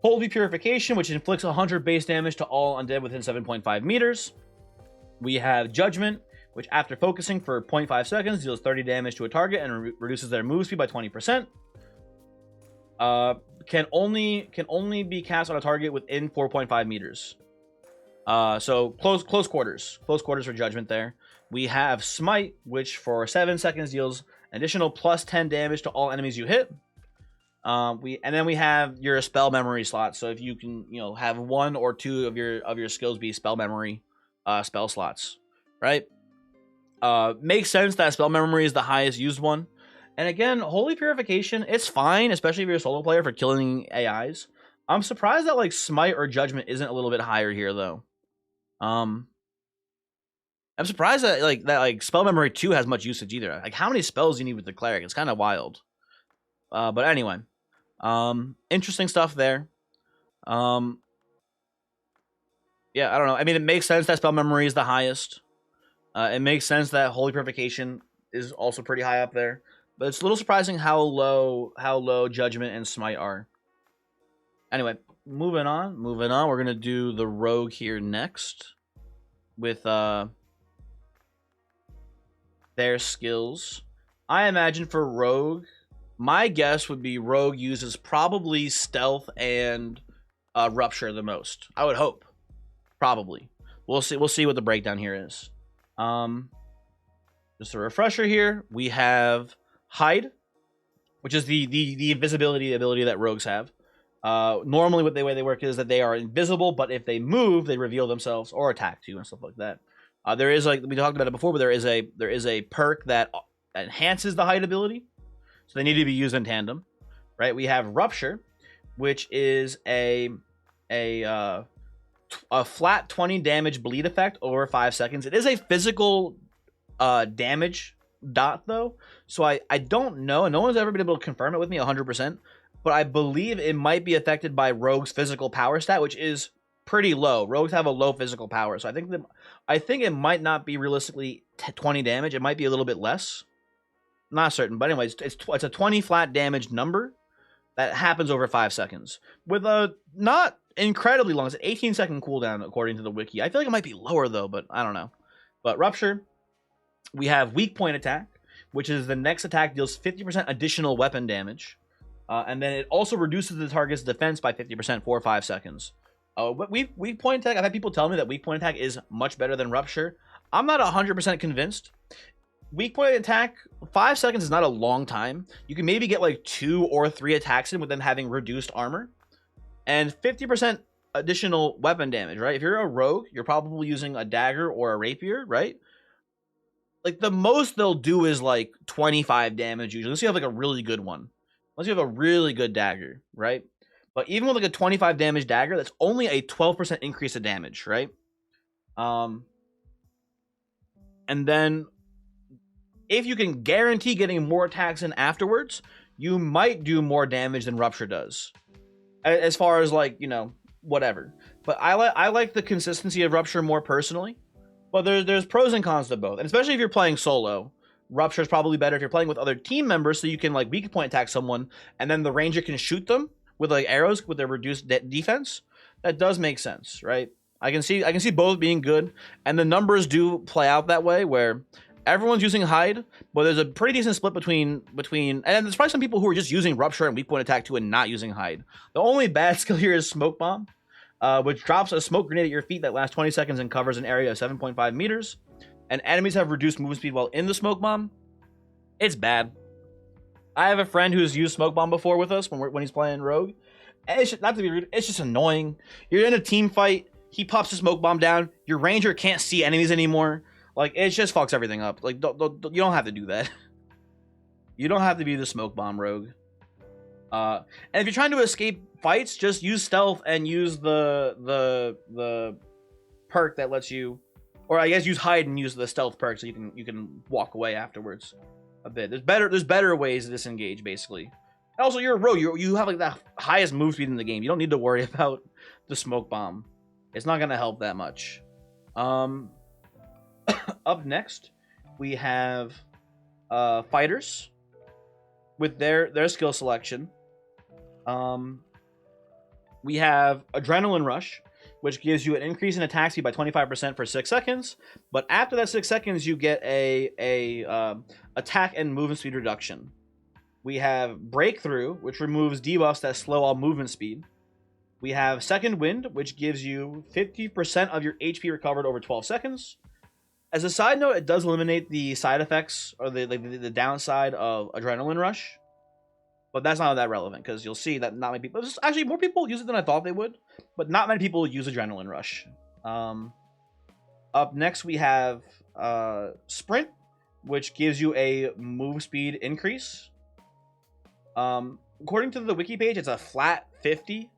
Holy Purification, which inflicts 100 base damage to all undead within 7.5 meters. We have Judgment, which after focusing for 0.5 seconds deals 30 damage to a target and reduces their move speed by 20%. Can only be cast on a target within 4.5 meters. So close quarters for Judgment there. We have Smite, which for 7 seconds deals additional plus 10 damage to all enemies you hit. And then we have your spell memory slot. So if you can, have 1 or 2 of your skills be spell memory spell slots, right? Makes sense that spell memory is the highest used one. And again, Holy Purification, it's fine, especially if you're a solo player, for killing AIs. I'm surprised that Smite or Judgment isn't a little bit higher here though. I'm surprised that spell memory 2 has much usage either. How many spells do you need with the cleric? It's kind of wild. But anyway, interesting stuff there. Yeah, I don't know. I mean, it makes sense that spell memory is the highest. It makes sense that Holy Purification is also pretty high up there. But it's a little surprising how low Judgment and Smite are. Anyway, moving on. We're gonna do the Rogue here next with their skills. I imagine for Rogue, my guess would be Rogue uses probably Stealth and Rupture the most. I would hope. Probably. We'll see what the breakdown here is. Just a refresher here. We have Hide, which is the invisibility ability that rogues have. Normally, the way they work is that they are invisible, but if they move, they reveal themselves or attack you and stuff like that. There is, we talked about it before, but there is a perk that enhances the Hide ability, so they need to be used in tandem, right? We have Rupture, which is a flat 20 damage bleed effect over 5 seconds. It is a physical damage dot though, so I don't know, and no one's ever been able to confirm it with me 100%, but I believe it might be affected by Rogue's physical power stat, which is pretty low. Rogues have a low physical power, so I think it might not be realistically 20 damage. It might be a little bit less. Not certain, but anyways, it's a 20 flat damage number that happens over 5 seconds with a not incredibly long. It's an 18-second cooldown according to the wiki. I feel like it might be lower though, but I don't know. But Rupture, we have Weak Point Attack, which is the next attack deals 50% additional weapon damage, and then it also reduces the target's defense by 50% for 5 seconds. Weak Point Attack, I've had people tell me that Weak Point Attack is much better than Rupture. I'm not 100% convinced. Weak Point Attack, 5 seconds is not a long time. You can maybe get 2 or 3 attacks in with them having reduced armor. And 50% additional weapon damage, right? If you're a rogue, you're probably using a dagger or a rapier, right? like the most they'll do is like 25 damage usually. Unless you have like a really good one. Unless you have a really good dagger, right? But even with like a 25 damage dagger, that's only a 12% increase of damage, right? And then if you can guarantee getting more attacks in afterwards, you might do more damage than Rupture does. As far as like, you know, whatever. But I like the consistency of Rupture more personally. But there's pros and cons to both. And especially if you're playing solo, Rupture is probably better if you're playing with other team members, so you can like weak point attack someone and then the ranger can shoot them with like arrows with their reduced defense. That does make sense, right? I can see both being good, and the numbers do play out that way where everyone's using hide, but there's a pretty decent split between and there's probably some people who are just using Rupture and weak point attack too and not using hide. The only bad skill here is Smoke Bomb, which drops a smoke grenade at your feet that lasts 20 seconds and covers an area of 7.5 meters. And enemies have reduced movement speed while in the Smoke Bomb. It's bad. I have a friend who's used Smoke Bomb before with us when he's playing Rogue. And it's just, not to be rude, it's just annoying. You're in a team fight, he pops the Smoke Bomb down, your Ranger can't see enemies anymore. Like, it just fucks everything up. Like, you don't have to do that. You don't have to be the Smoke Bomb Rogue. And if you're trying to escape fights, just use stealth and use the perk that lets you, or I guess use hide and use the stealth perk so you can walk away afterwards a bit. There's better ways to disengage basically. And also, you're a rogue. You have like the highest move speed in the game. You don't need to worry about the Smoke Bomb. It's not gonna help that much. Up next, we have fighters with their skill selection. We have Adrenaline Rush, which gives you an increase in attack speed by 25% for 6 seconds. But after that 6 seconds, you get a attack and movement speed reduction. We have Breakthrough, which removes debuffs that slow all movement speed. We have Second Wind, which gives you 50% of your HP recovered over 12 seconds. As a side note, it does eliminate the side effects or the downside of Adrenaline Rush. But that's not that relevant because you'll see that not many people... Actually, more people use it than I thought they would. But not many people use Adrenaline Rush. Up next, we have Sprint, which gives you a move speed increase. According to the wiki page, it's a flat 50.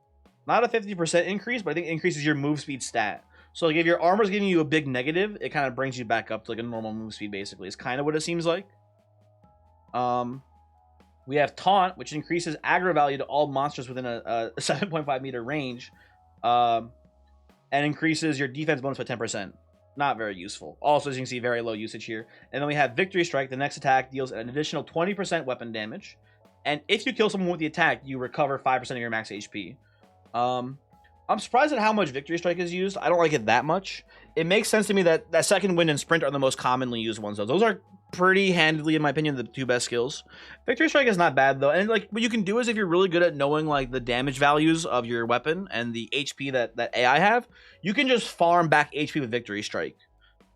Not a 50% increase, but I think it increases your move speed stat. So like if your armor's giving you a big negative, it kind of brings you back up to like a normal move speed basically. It's kind of what it seems like. We have Taunt, which increases aggro value to all monsters within a 7.5 meter range. And increases your defense bonus by 10%. Not very useful. Also, as you can see, very low usage here. And then we have Victory Strike. The next attack deals an additional 20% weapon damage. And if you kill someone with the attack, you recover 5% of your max HP. I'm surprised at how much Victory Strike is used. I don't like it that much. It makes sense to me that Second Wind and Sprint are the most commonly used ones, though. Those are pretty handily, in my opinion, the two best skills. Victory Strike is not bad, though. And like what you can do is if you're really good at knowing like the damage values of your weapon and the HP that AI have, you can just farm back HP with Victory Strike.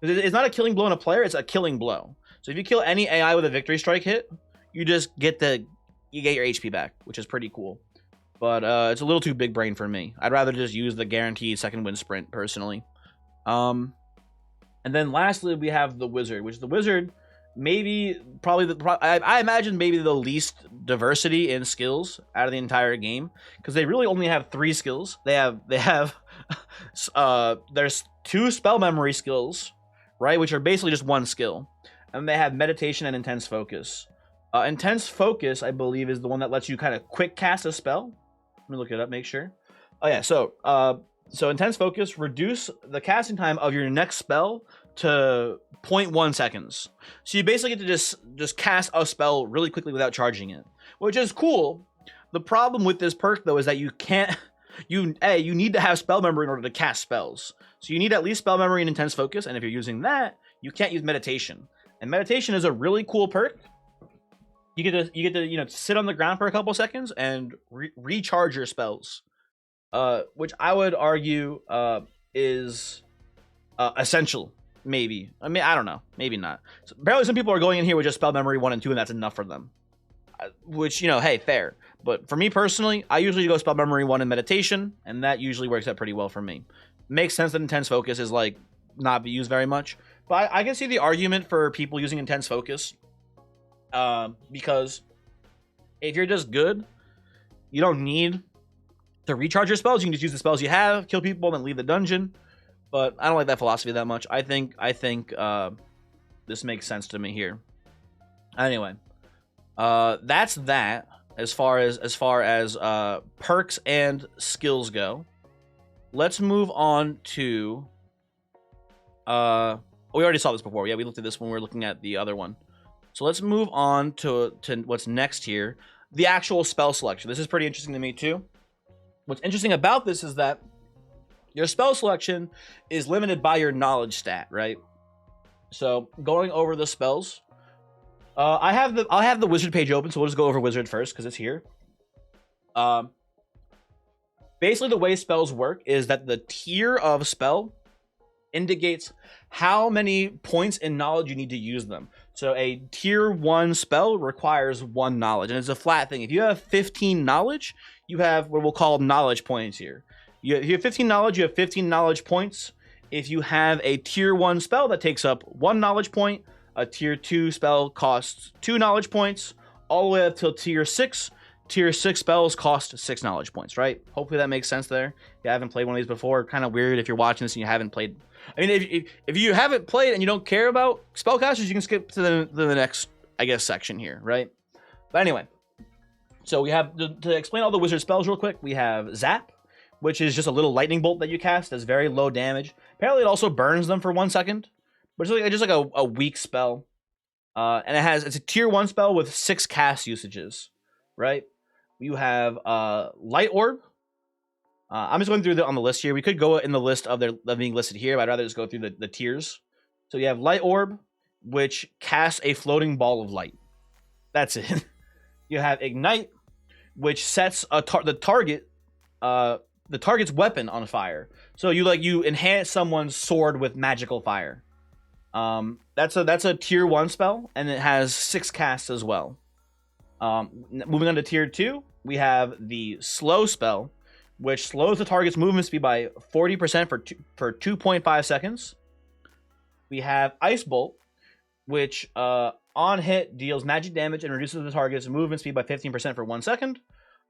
It's not a killing blow on a player, it's a killing blow. So if you kill any AI with a Victory Strike hit, you just get your HP back, which is pretty cool. But it's a little too big brain for me. I'd rather just use the guaranteed Second Wind Sprint, personally. And then lastly, we have the Wizard, which the Wizard I imagine maybe the least diversity in skills out of the entire game, because they really only have 3 skills. They have there's 2 spell memory skills, right, which are basically just 1 skill, and they have Meditation and Intense Focus. Intense Focus, I believe, is the one that lets you kind of quick cast a spell. Let me look it up, make sure. Oh yeah, so Intense Focus, reduce the casting time of your next spell to 0.1 seconds. So you basically get to just cast a spell really quickly without charging it, which is cool. The problem with this perk, though, is that you can't... You need to have spell memory in order to cast spells. So you need at least spell memory and Intense Focus, and if you're using that, you can't use Meditation. And Meditation is a really cool perk. You get to sit on the ground for a couple seconds and recharge your spells, which I would argue is essential. Maybe. I mean, I don't know. Maybe not. So apparently, some people are going in here with just spell memory 1 and 2, and that's enough for them. Which, hey, fair. But for me personally, I usually go spell memory 1 and Meditation, and that usually works out pretty well for me. Makes sense that Intense Focus is like not be used very much, But I can see the argument for people using intense focus, because if you're just good, you don't need to recharge your spells. You can just use the spells you have, kill people, and then leave the dungeon. But I don't like that philosophy that much. I think this makes sense to me here. Anyway, that's that as far as perks and skills go. Let's move on to we already saw this before. Yeah, we looked at this when we were looking at the other one. So let's move on to what's next here. The actual spell selection. This is pretty interesting to me too. What's interesting about this is that your spell selection is limited by your knowledge stat, right? So going over the spells, I'll have the wizard page open, so we'll just go over wizard first because it's here. Basically, the way spells work is that the tier of spell indicates how many points in knowledge you need to use them. So a tier 1 spell requires 1 knowledge, and it's a flat thing. If you have 15 knowledge, you have what we'll call knowledge points here. If you have 15 knowledge, you have 15 knowledge points. If you have a tier 1 spell that takes up 1 knowledge point, a tier 2 spell costs 2 knowledge points, all the way up till tier 6. Tier 6 spells cost 6 knowledge points, right? Hopefully that makes sense there. If you haven't played one of these before, kind of weird if you're watching this and you haven't played. I mean, if you haven't played and you don't care about spellcasters, you can skip to the next, I guess, section here, right? But anyway, so we have, to explain all the wizard spells real quick, we have Zap, which is just a little lightning bolt that you cast that's very low damage. Apparently it also burns them for 1 second, but it's just like a weak spell. And it's a tier 1 spell with 6 cast usages, right? You have Light Orb. I'm just going through on the list here. We could go in the list of being listed here, but I'd rather just go through the tiers. So you have Light Orb, which casts a floating ball of light. That's it. You have Ignite, which sets the target's weapon on fire. So you enhance someone's sword with magical fire. That's a tier 1 spell, and it has 6 casts as well. Moving on to tier 2, we have the Slow spell, which slows the target's movement speed by 40% for 2.5 seconds. We have Ice Bolt, which on hit deals magic damage and reduces the target's movement speed by 15% for 1 second.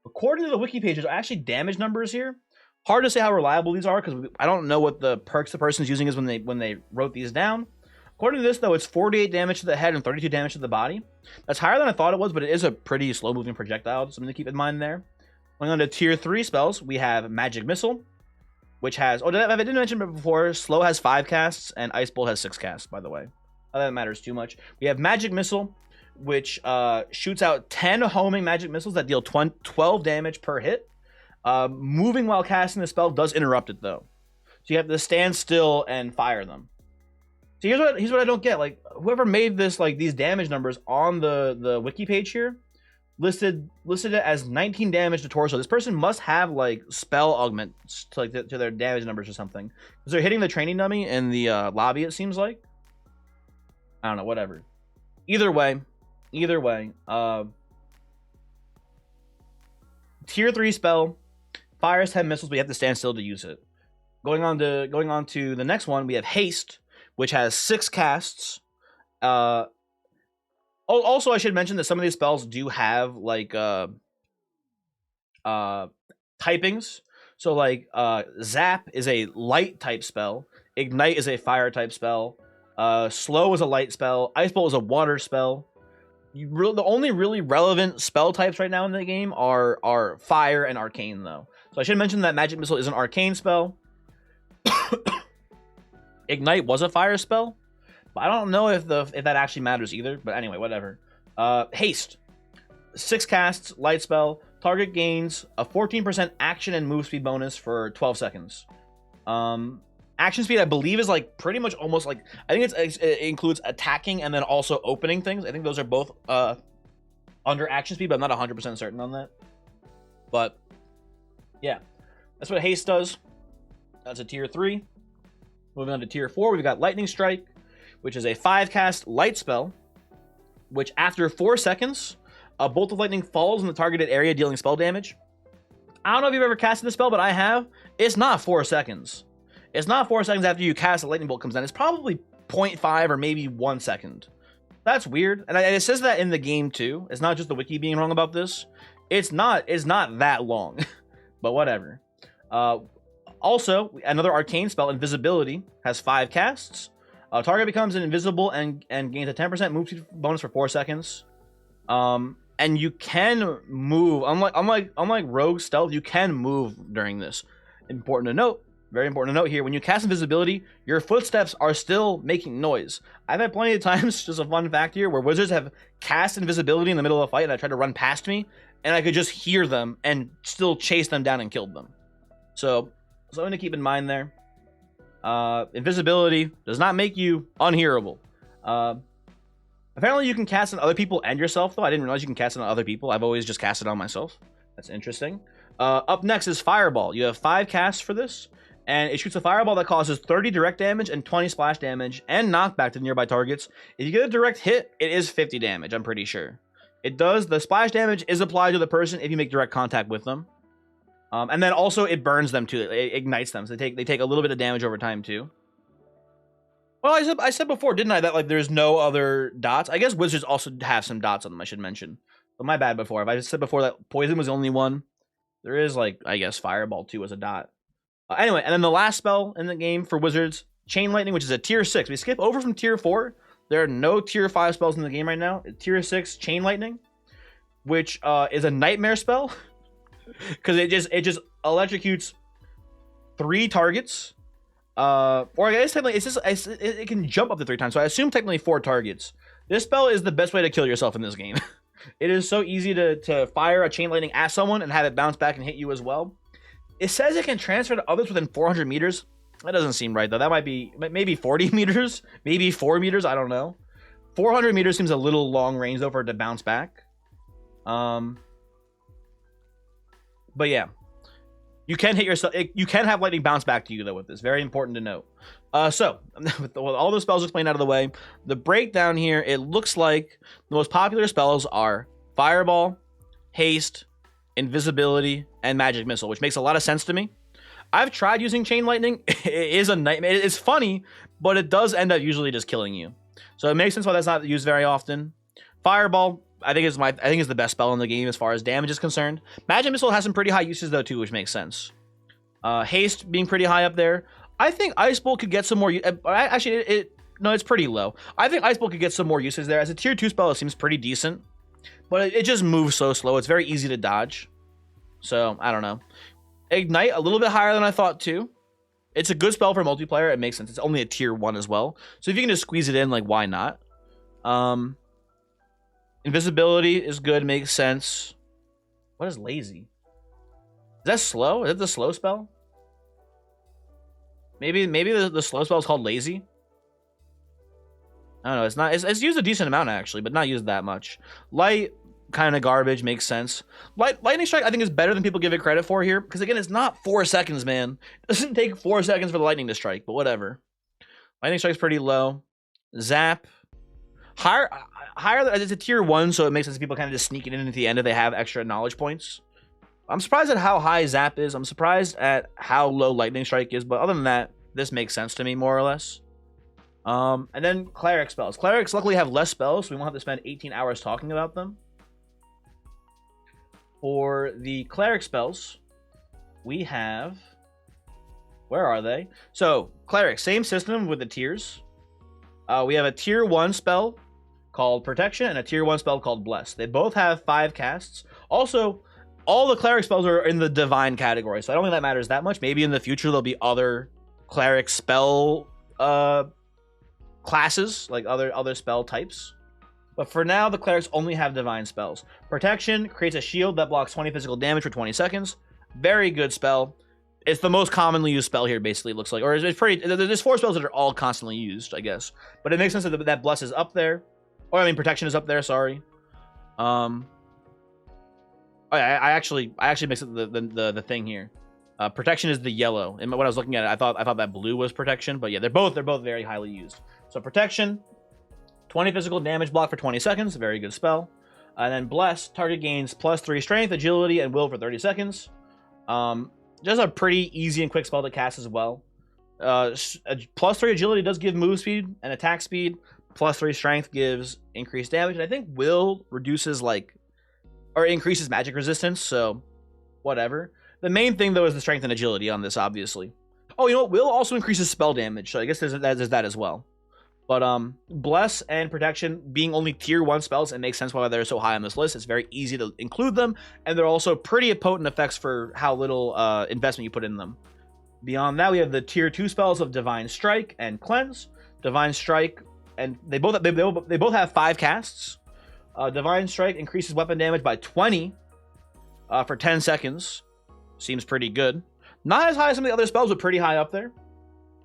According to the wiki pages, are actually damage numbers here. Hard to say how reliable these are because I don't know what the perks the person's using is when they wrote these down. According to this, though, it's 48 damage to the head and 32 damage to the body. That's higher than I thought it was, but it is a pretty slow-moving projectile. Something to keep in mind there. Going on to tier 3 spells, we have Magic Missile, which has... I didn't mention it before. Slow has 5 casts, and Ice Bolt has 6 casts, by the way. Not that matters too much. We have Magic Missile, which shoots out 10 homing magic missiles that deal 12 damage per hit. Moving while casting the spell does interrupt it, though. So you have to stand still and fire them. So here's what I don't get. Like, whoever made this, like, these damage numbers on the wiki page here, listed it as 19 damage to torso. This person must have, like, spell augments to their damage numbers or something. Because they're hitting the training dummy in the lobby, it seems like. I don't know, whatever. Either way, tier 3 spell fires 10 missiles, but you have to stand still to use it. Going on to the next one, we have Haste, which has 6 casts. Also, I should mention that some of these spells do have like typings. So like Zap is a light type spell. Ignite is a fire type spell. Slow is a light spell. Ice Bolt is a water spell. The only really relevant spell types right now in the game are fire and arcane, though. So I should mention that Magic Missile is an arcane spell. Ignite was a fire spell, but I don't know if that actually matters either. But anyway, whatever. Haste, 6 casts, light spell. Target gains a 14% action and move speed bonus for 12 seconds. Action speed, I believe, is like pretty much almost like, I think it includes attacking and then also opening things. I think those are both under action speed, but I'm not 100% certain on that. But yeah, that's what Haste does. That's a tier 3. Moving on to tier 4, we've got Lightning Strike, which is a 5-cast light spell, which after 4 seconds, a bolt of lightning falls in the targeted area, dealing spell damage. I don't know if you've ever casted this spell, but I have. It's not 4 seconds. It's not 4 seconds after you cast a lightning bolt comes down. It's probably 0.5 or maybe 1 second. That's weird. And it says that in the game too. It's not just the wiki being wrong about this. It's not that long. But whatever. Also, another arcane spell, Invisibility, has 5 casts. Target becomes invisible and gains a 10% move speed bonus for 4 seconds. And you can move. Unlike Rogue Stealth, you can move during this. Important to note. Very important to note here, when you cast Invisibility, your footsteps are still making noise. I've had plenty of times, just a fun fact here, where wizards have cast Invisibility in the middle of a fight and I tried to run past me, and I could just hear them and still chase them down and kill them. So, something to keep in mind there. Invisibility does not make you unhearable. Apparently you can cast on other people and yourself, though. I didn't realize you can cast it on other people. I've always just cast it on myself. That's interesting. Up next is Fireball. You have 5 casts for this. And it shoots a fireball that causes 30 direct damage and 20 splash damage and knockback to nearby targets. If you get a direct hit, it is 50 damage, I'm pretty sure. It does, the splash damage is applied to the person if you make direct contact with them. And then also it burns them too, it ignites them, so they take a little bit of damage over time too. Well, I said before, didn't I, that like there's no other dots? I guess wizards also have some dots on them, I should mention. But my bad before, if I just said before that poison was the only one, there is like, I guess, fireball too as a dot. Anyway, and then the last spell in the game for wizards, Chain Lightning, which is a tier 6. We skip over from tier 4. There are no tier 5 spells in the game right now. Tier 6 Chain Lightning, which is a nightmare spell because it just electrocutes 3 targets. Or I guess technically it can jump up to 3 times. So I assume technically 4 targets. This spell is the best way to kill yourself in this game. It is so easy to fire a Chain Lightning at someone and have it bounce back and hit you as well. It says it can transfer to others within 400 meters. That doesn't seem right, though. That might be maybe 40 meters, maybe 4 meters. I don't know. 400 meters seems a little long range, though, for it to bounce back. But yeah. You can hit yourself. You can have lightning bounce back to you, though, with this. Very important to note. So, with all those spells explained out of the way, the breakdown here, it looks like the most popular spells are Fireball, Haste, Invisibility, and Magic Missile, which makes a lot of sense to me. I've tried using Chain Lightning. It is a nightmare. It's funny, but it does end up usually just killing you. So it makes sense why that's not used very often. Fireball, I think is the best spell in the game as far as damage is concerned. Magic Missile has some pretty high uses though too, which makes sense. Haste being pretty high up there. I think Ice Bolt could get some more. Actually, no, it's pretty low. I think Ice Bolt could get some more uses there. As a tier 2 spell, it seems pretty decent. But it just moves so slow. It's very easy to dodge. So, I don't know. Ignite, a little bit higher than I thought, too. It's a good spell for multiplayer. It makes sense. It's only a tier 1 as well. So, if you can just squeeze it in, like, why not? Invisibility is good. Makes sense. What is Lazy? Is that slow? Is that the slow spell? Maybe the slow spell is called Lazy? I don't know. It's not. It's used a decent amount, actually, but not used that much. Light, kind of garbage, makes sense. Lightning Strike, I think, is better than people give it credit for here, because again, it's not 4 seconds, man. It doesn't take 4 seconds for the lightning to strike, but whatever. Lightning Strike's pretty low. Zap, higher. It's a tier 1, so it makes sense people kind of just sneak it in at the end if they have extra knowledge points. I'm surprised at how high Zap is. I'm surprised at how low Lightning Strike is, but other than that, this makes sense to me more or less. And then Cleric spells. Clerics luckily have less spells, so we won't have to spend 18 hours talking about them. For the Cleric spells, we have... Where are they? So, Cleric, same system with the tiers. We have a tier 1 spell called Protection and a tier 1 spell called Bless. They both have 5 casts. Also, all the Cleric spells are in the Divine category, so I don't think that matters that much. Maybe in the future there'll be other Cleric spell classes, like other spell types. But for now, the Clerics only have Divine spells. Protection creates a shield that blocks 20 physical damage for 20 seconds. Very good spell. It's the most commonly used spell here, basically, it looks like. Or it's pretty... There's 4 spells that are all constantly used, I guess. But it makes sense that Bless is up there. Or, I mean, Protection is up there, sorry. I actually mixed up the thing here. Protection is the yellow. And when I was looking at it, I thought that blue was Protection. But yeah, they're both very highly used. So Protection, 20 physical damage block for 20 seconds. Very good spell. And then Bless, target gains +3 strength, agility, and will for 30 seconds. Just a pretty easy and quick spell to cast as well. +3 agility does give move speed and attack speed. +3 strength gives increased damage. And I think will reduces or increases magic resistance. So whatever. The main thing though is the strength and agility on this, obviously. Oh, you know what? Will also increases spell damage. So I guess there's that as well. But Bless and Protection being only tier 1 spells, it makes sense why they're so high on this list. It's very easy to include them, and they're also pretty potent effects for how little investment you put in them. Beyond that, we have the tier 2 spells of Divine Strike and Cleanse. Divine Strike, and they both have 5 casts. Divine Strike increases weapon damage by 20 for 10 seconds. Seems pretty good. Not as high as some of the other spells, but pretty high up there.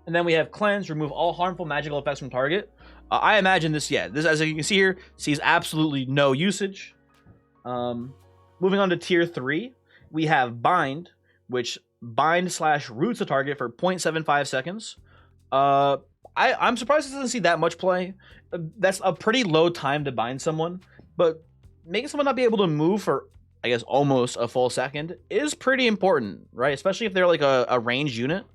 And then we have Cleanse, remove all harmful magical effects from target. I imagine this, as you can see here, sees absolutely no usage. Moving on to tier 3, we have Bind, which bind/roots the target for 0.75 seconds. I'm surprised it doesn't see that much play. That's a pretty low time to bind someone, but making someone not be able to move for, I guess, almost a full second is pretty important, right? Especially if they're like a ranged unit.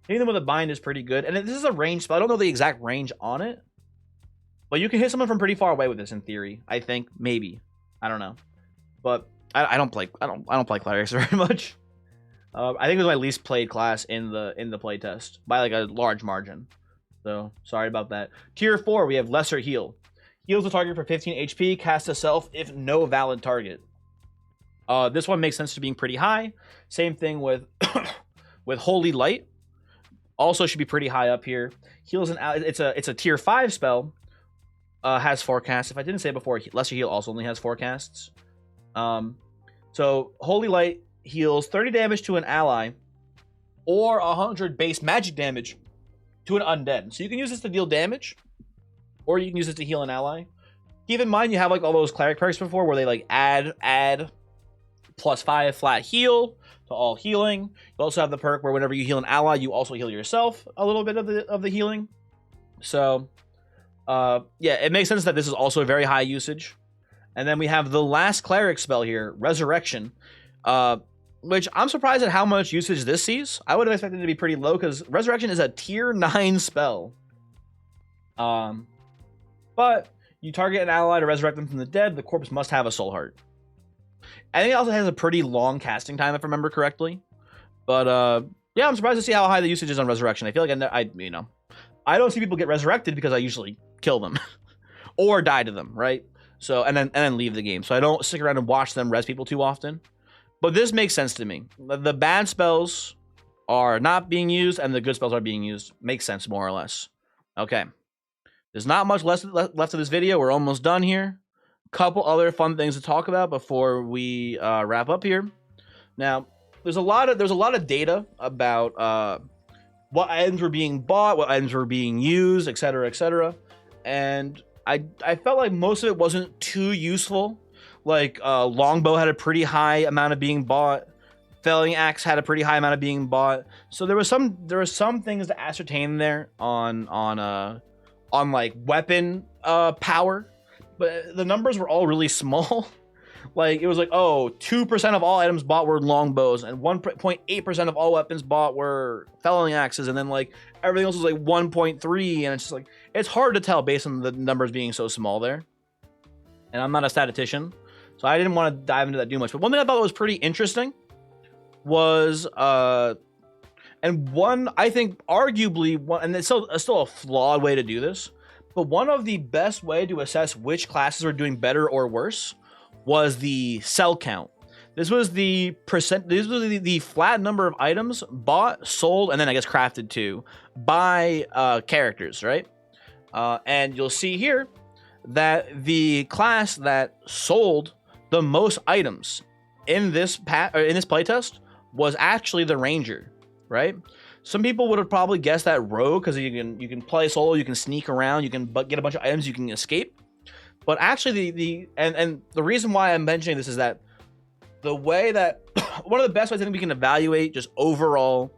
Hitting them with a bind is pretty good. And this is a range spell. I don't know the exact range on it, but you can hit someone from pretty far away with this in theory. I think maybe. I don't know. But I don't play clerics very much. I think it was my least played class in the playtest by like a large margin. So sorry about that. Tier 4, we have Lesser Heal. Heals the target for 15 HP, cast a self if no valid target. This one makes sense to being pretty high. Same thing with with Holy Light. Also should be pretty high up here. Heals it's a tier 5 spell. Has forecasts. If I didn't say it before, Lesser Heal also only has forecasts. So Holy Light heals 30 damage to an ally, or 100 base magic damage to an undead. So you can use this to deal damage, or you can use this to heal an ally. Keep in mind you have like all those cleric perks before where they like add +5 flat heal to all healing. You also have the perk where whenever you heal an ally, you also heal yourself a little bit of the healing. So yeah, it makes sense that this is also a very high usage. And then we have the last cleric spell here, Resurrection, which I'm surprised at how much usage this sees. I would have expected it to be pretty low because Resurrection is a tier 9 spell. But you target an ally to resurrect them from the dead, the corpse must have a soul heart. I think it also has a pretty long casting time, if I remember correctly. But yeah, I'm surprised to see how high the usage is on Resurrection. I feel like I don't see people get resurrected because I usually kill them or die to them, right? So and then leave the game. So I don't stick around and watch them res people too often. But this makes sense to me. The bad spells are not being used and the good spells are being used. Makes sense, more or less. Okay. There's not much left of this video. We're almost done here. Couple other fun things to talk about before we wrap up here. Now, there's a lot of data about what items were being bought, what items were being used, etc., etc. And I felt like most of it wasn't too useful. Like longbow had a pretty high amount of being bought. Felling axe had a pretty high amount of being bought. So there were some things to ascertain there on like weapon power. But the numbers were all really small. Like, it was like, 2% of all items bought were longbows, and 1.8% of all weapons bought were felling axes, and then, like, everything else was, like, 1.3, and it's just, like, it's hard to tell based on the numbers being so small there. And I'm not a statistician, so I didn't want to dive into that too much. But one thing I thought was pretty interesting was, and one, I think, arguably, and it's still a flawed way to do this, but one of the best way to assess which classes are doing better or worse was the cell count. This was the flat number of items bought, sold, and then I guess crafted too by characters, right? And you'll see here that the class that sold the most items in this playtest was actually the Ranger, right? Some people would have probably guessed that Rogue because you can play solo, you can sneak around, you can get a bunch of items, you can escape. But actually, the reason why I'm mentioning this is that the way that one of the best ways I think we can evaluate just overall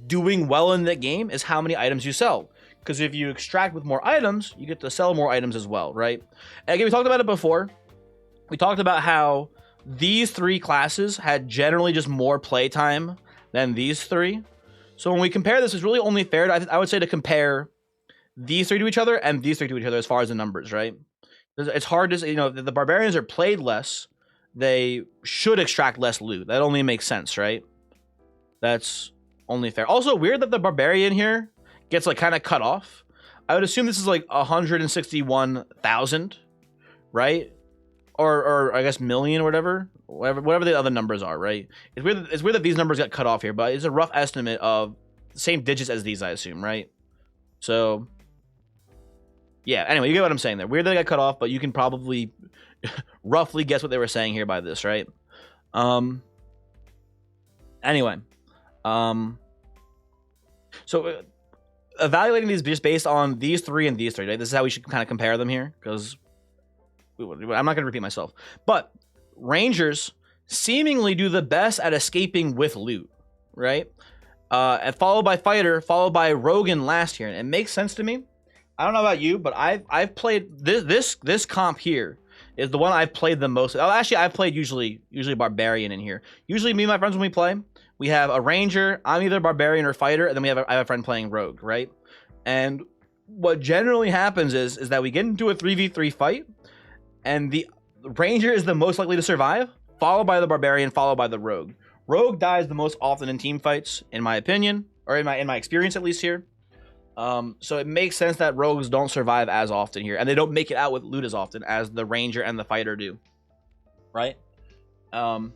doing well in the game is how many items you sell. Because if you extract with more items, you get to sell more items as well, right? And again, we talked about it before. We talked about how these 3 classes had generally just more playtime than these 3. So when we compare this, it's really only fair, I would say, to compare these three to each other and these three to each other as far as the numbers, right? It's hard to say, the barbarians are played less. They should extract less loot. That only makes sense, right? That's only fair. Also, weird that the barbarian here gets like kind of cut off. I would assume this is like 161,000, right? Or I guess million or whatever the other numbers are, right? It's weird that these numbers got cut off here, but it's a rough estimate of the same digits as these, I assume, right? So yeah, anyway, you get what I'm saying there. Weird that they got cut off, but you can probably roughly guess what they were saying here by this, right? Anyway, so evaluating these just based on these three and these three, right? This is how we should kind of compare them here, because I'm not going to repeat myself. But Rangers seemingly do the best at escaping with loot, right? And followed by Fighter, followed by Rogan last here. And it makes sense to me. I don't know about you, but I've played this comp here is the one I've played the most. Oh, actually, I've played usually Barbarian in here. Usually, me and my friends, when we play, we have a Ranger. I'm either Barbarian or Fighter, and then I have a friend playing Rogue, right? And what generally happens is that we get into a 3v3 fight, and the Ranger is the most likely to survive, followed by the Barbarian, followed by the Rogue. Rogue dies the most often in team fights, in my opinion, or in my experience at least here. So it makes sense that Rogues don't survive as often here, and they don't make it out with loot as often as the Ranger and the Fighter do, right? That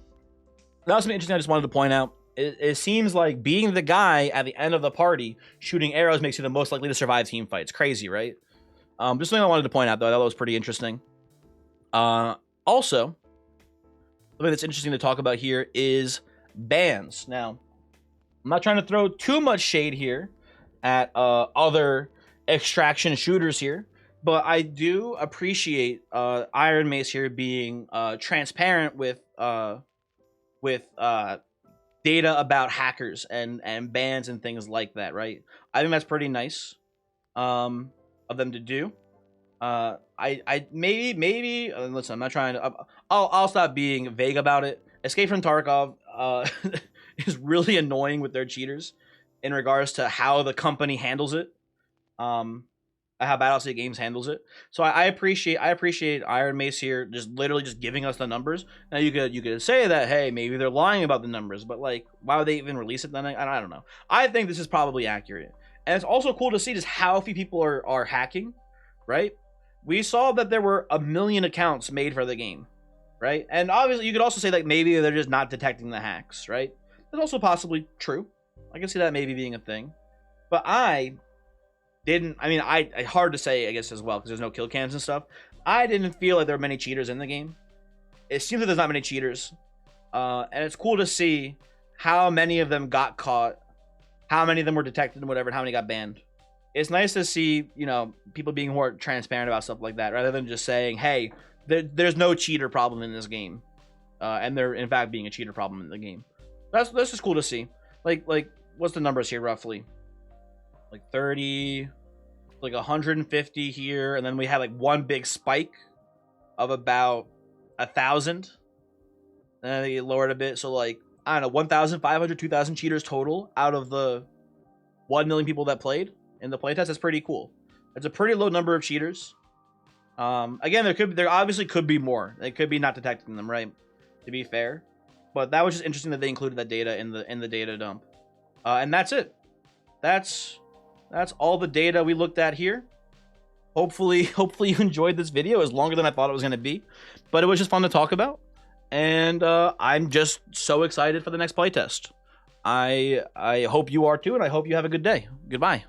was something interesting I just wanted to point out. It seems like being the guy at the end of the party shooting arrows makes you the most likely to survive team fights. Crazy, right? Just something I wanted to point out, though. I thought that was pretty interesting. Also, something that's interesting to talk about here is bans. Now, I'm not trying to throw too much shade here at other extraction shooters here, but I do appreciate Iron Mace here being transparent with data about hackers and bans and things like that, right? I think that's pretty nice of them to do. I maybe listen, I'm not trying to I'll stop being vague about it. Escape from Tarkov is really annoying with their cheaters in regards to how the company handles it, how Battlestate Games handles it. So I appreciate Iron Mace here just literally just giving us the numbers. Now you could say that, hey, maybe they're lying about the numbers, but like, why would they even release it then? I don't know. I think this is probably accurate, and it's also cool to see just how few people are hacking, right? We saw that there were 1 million accounts made for the game, right? And obviously you could also say like maybe they're just not detecting the hacks, right? That's also possibly true. I can see that maybe being a thing, but I hard to say, I guess, as well, because there's no kill cams and stuff. I didn't feel like there were many cheaters in the game. It seems that there's not many cheaters, and it's cool to see how many of them got caught, how many of them were detected and whatever, and how many got banned. It's nice to see, people being more transparent about stuff like that, rather than just saying, hey, there's no cheater problem in this game, and there in fact being a cheater problem in the game. That's just cool to see. Like what's the numbers here roughly? Like 30, like 150 here, and then we had like one big spike of about 1,000, and then they lowered a bit, so like, I don't know, 1,500, 2,000 cheaters total out of the 1 million people that played in the playtest. That's pretty cool. That's a pretty low number of cheaters. Again, there obviously could be more. They could be not detecting them, right? To be fair, but that was just interesting that they included that data in the data dump. And that's it. That's all the data we looked at here. Hopefully you enjoyed this video. It was longer than I thought it was going to be, but it was just fun to talk about. And I'm just so excited for the next playtest. I hope you are too, and I hope you have a good day. Goodbye.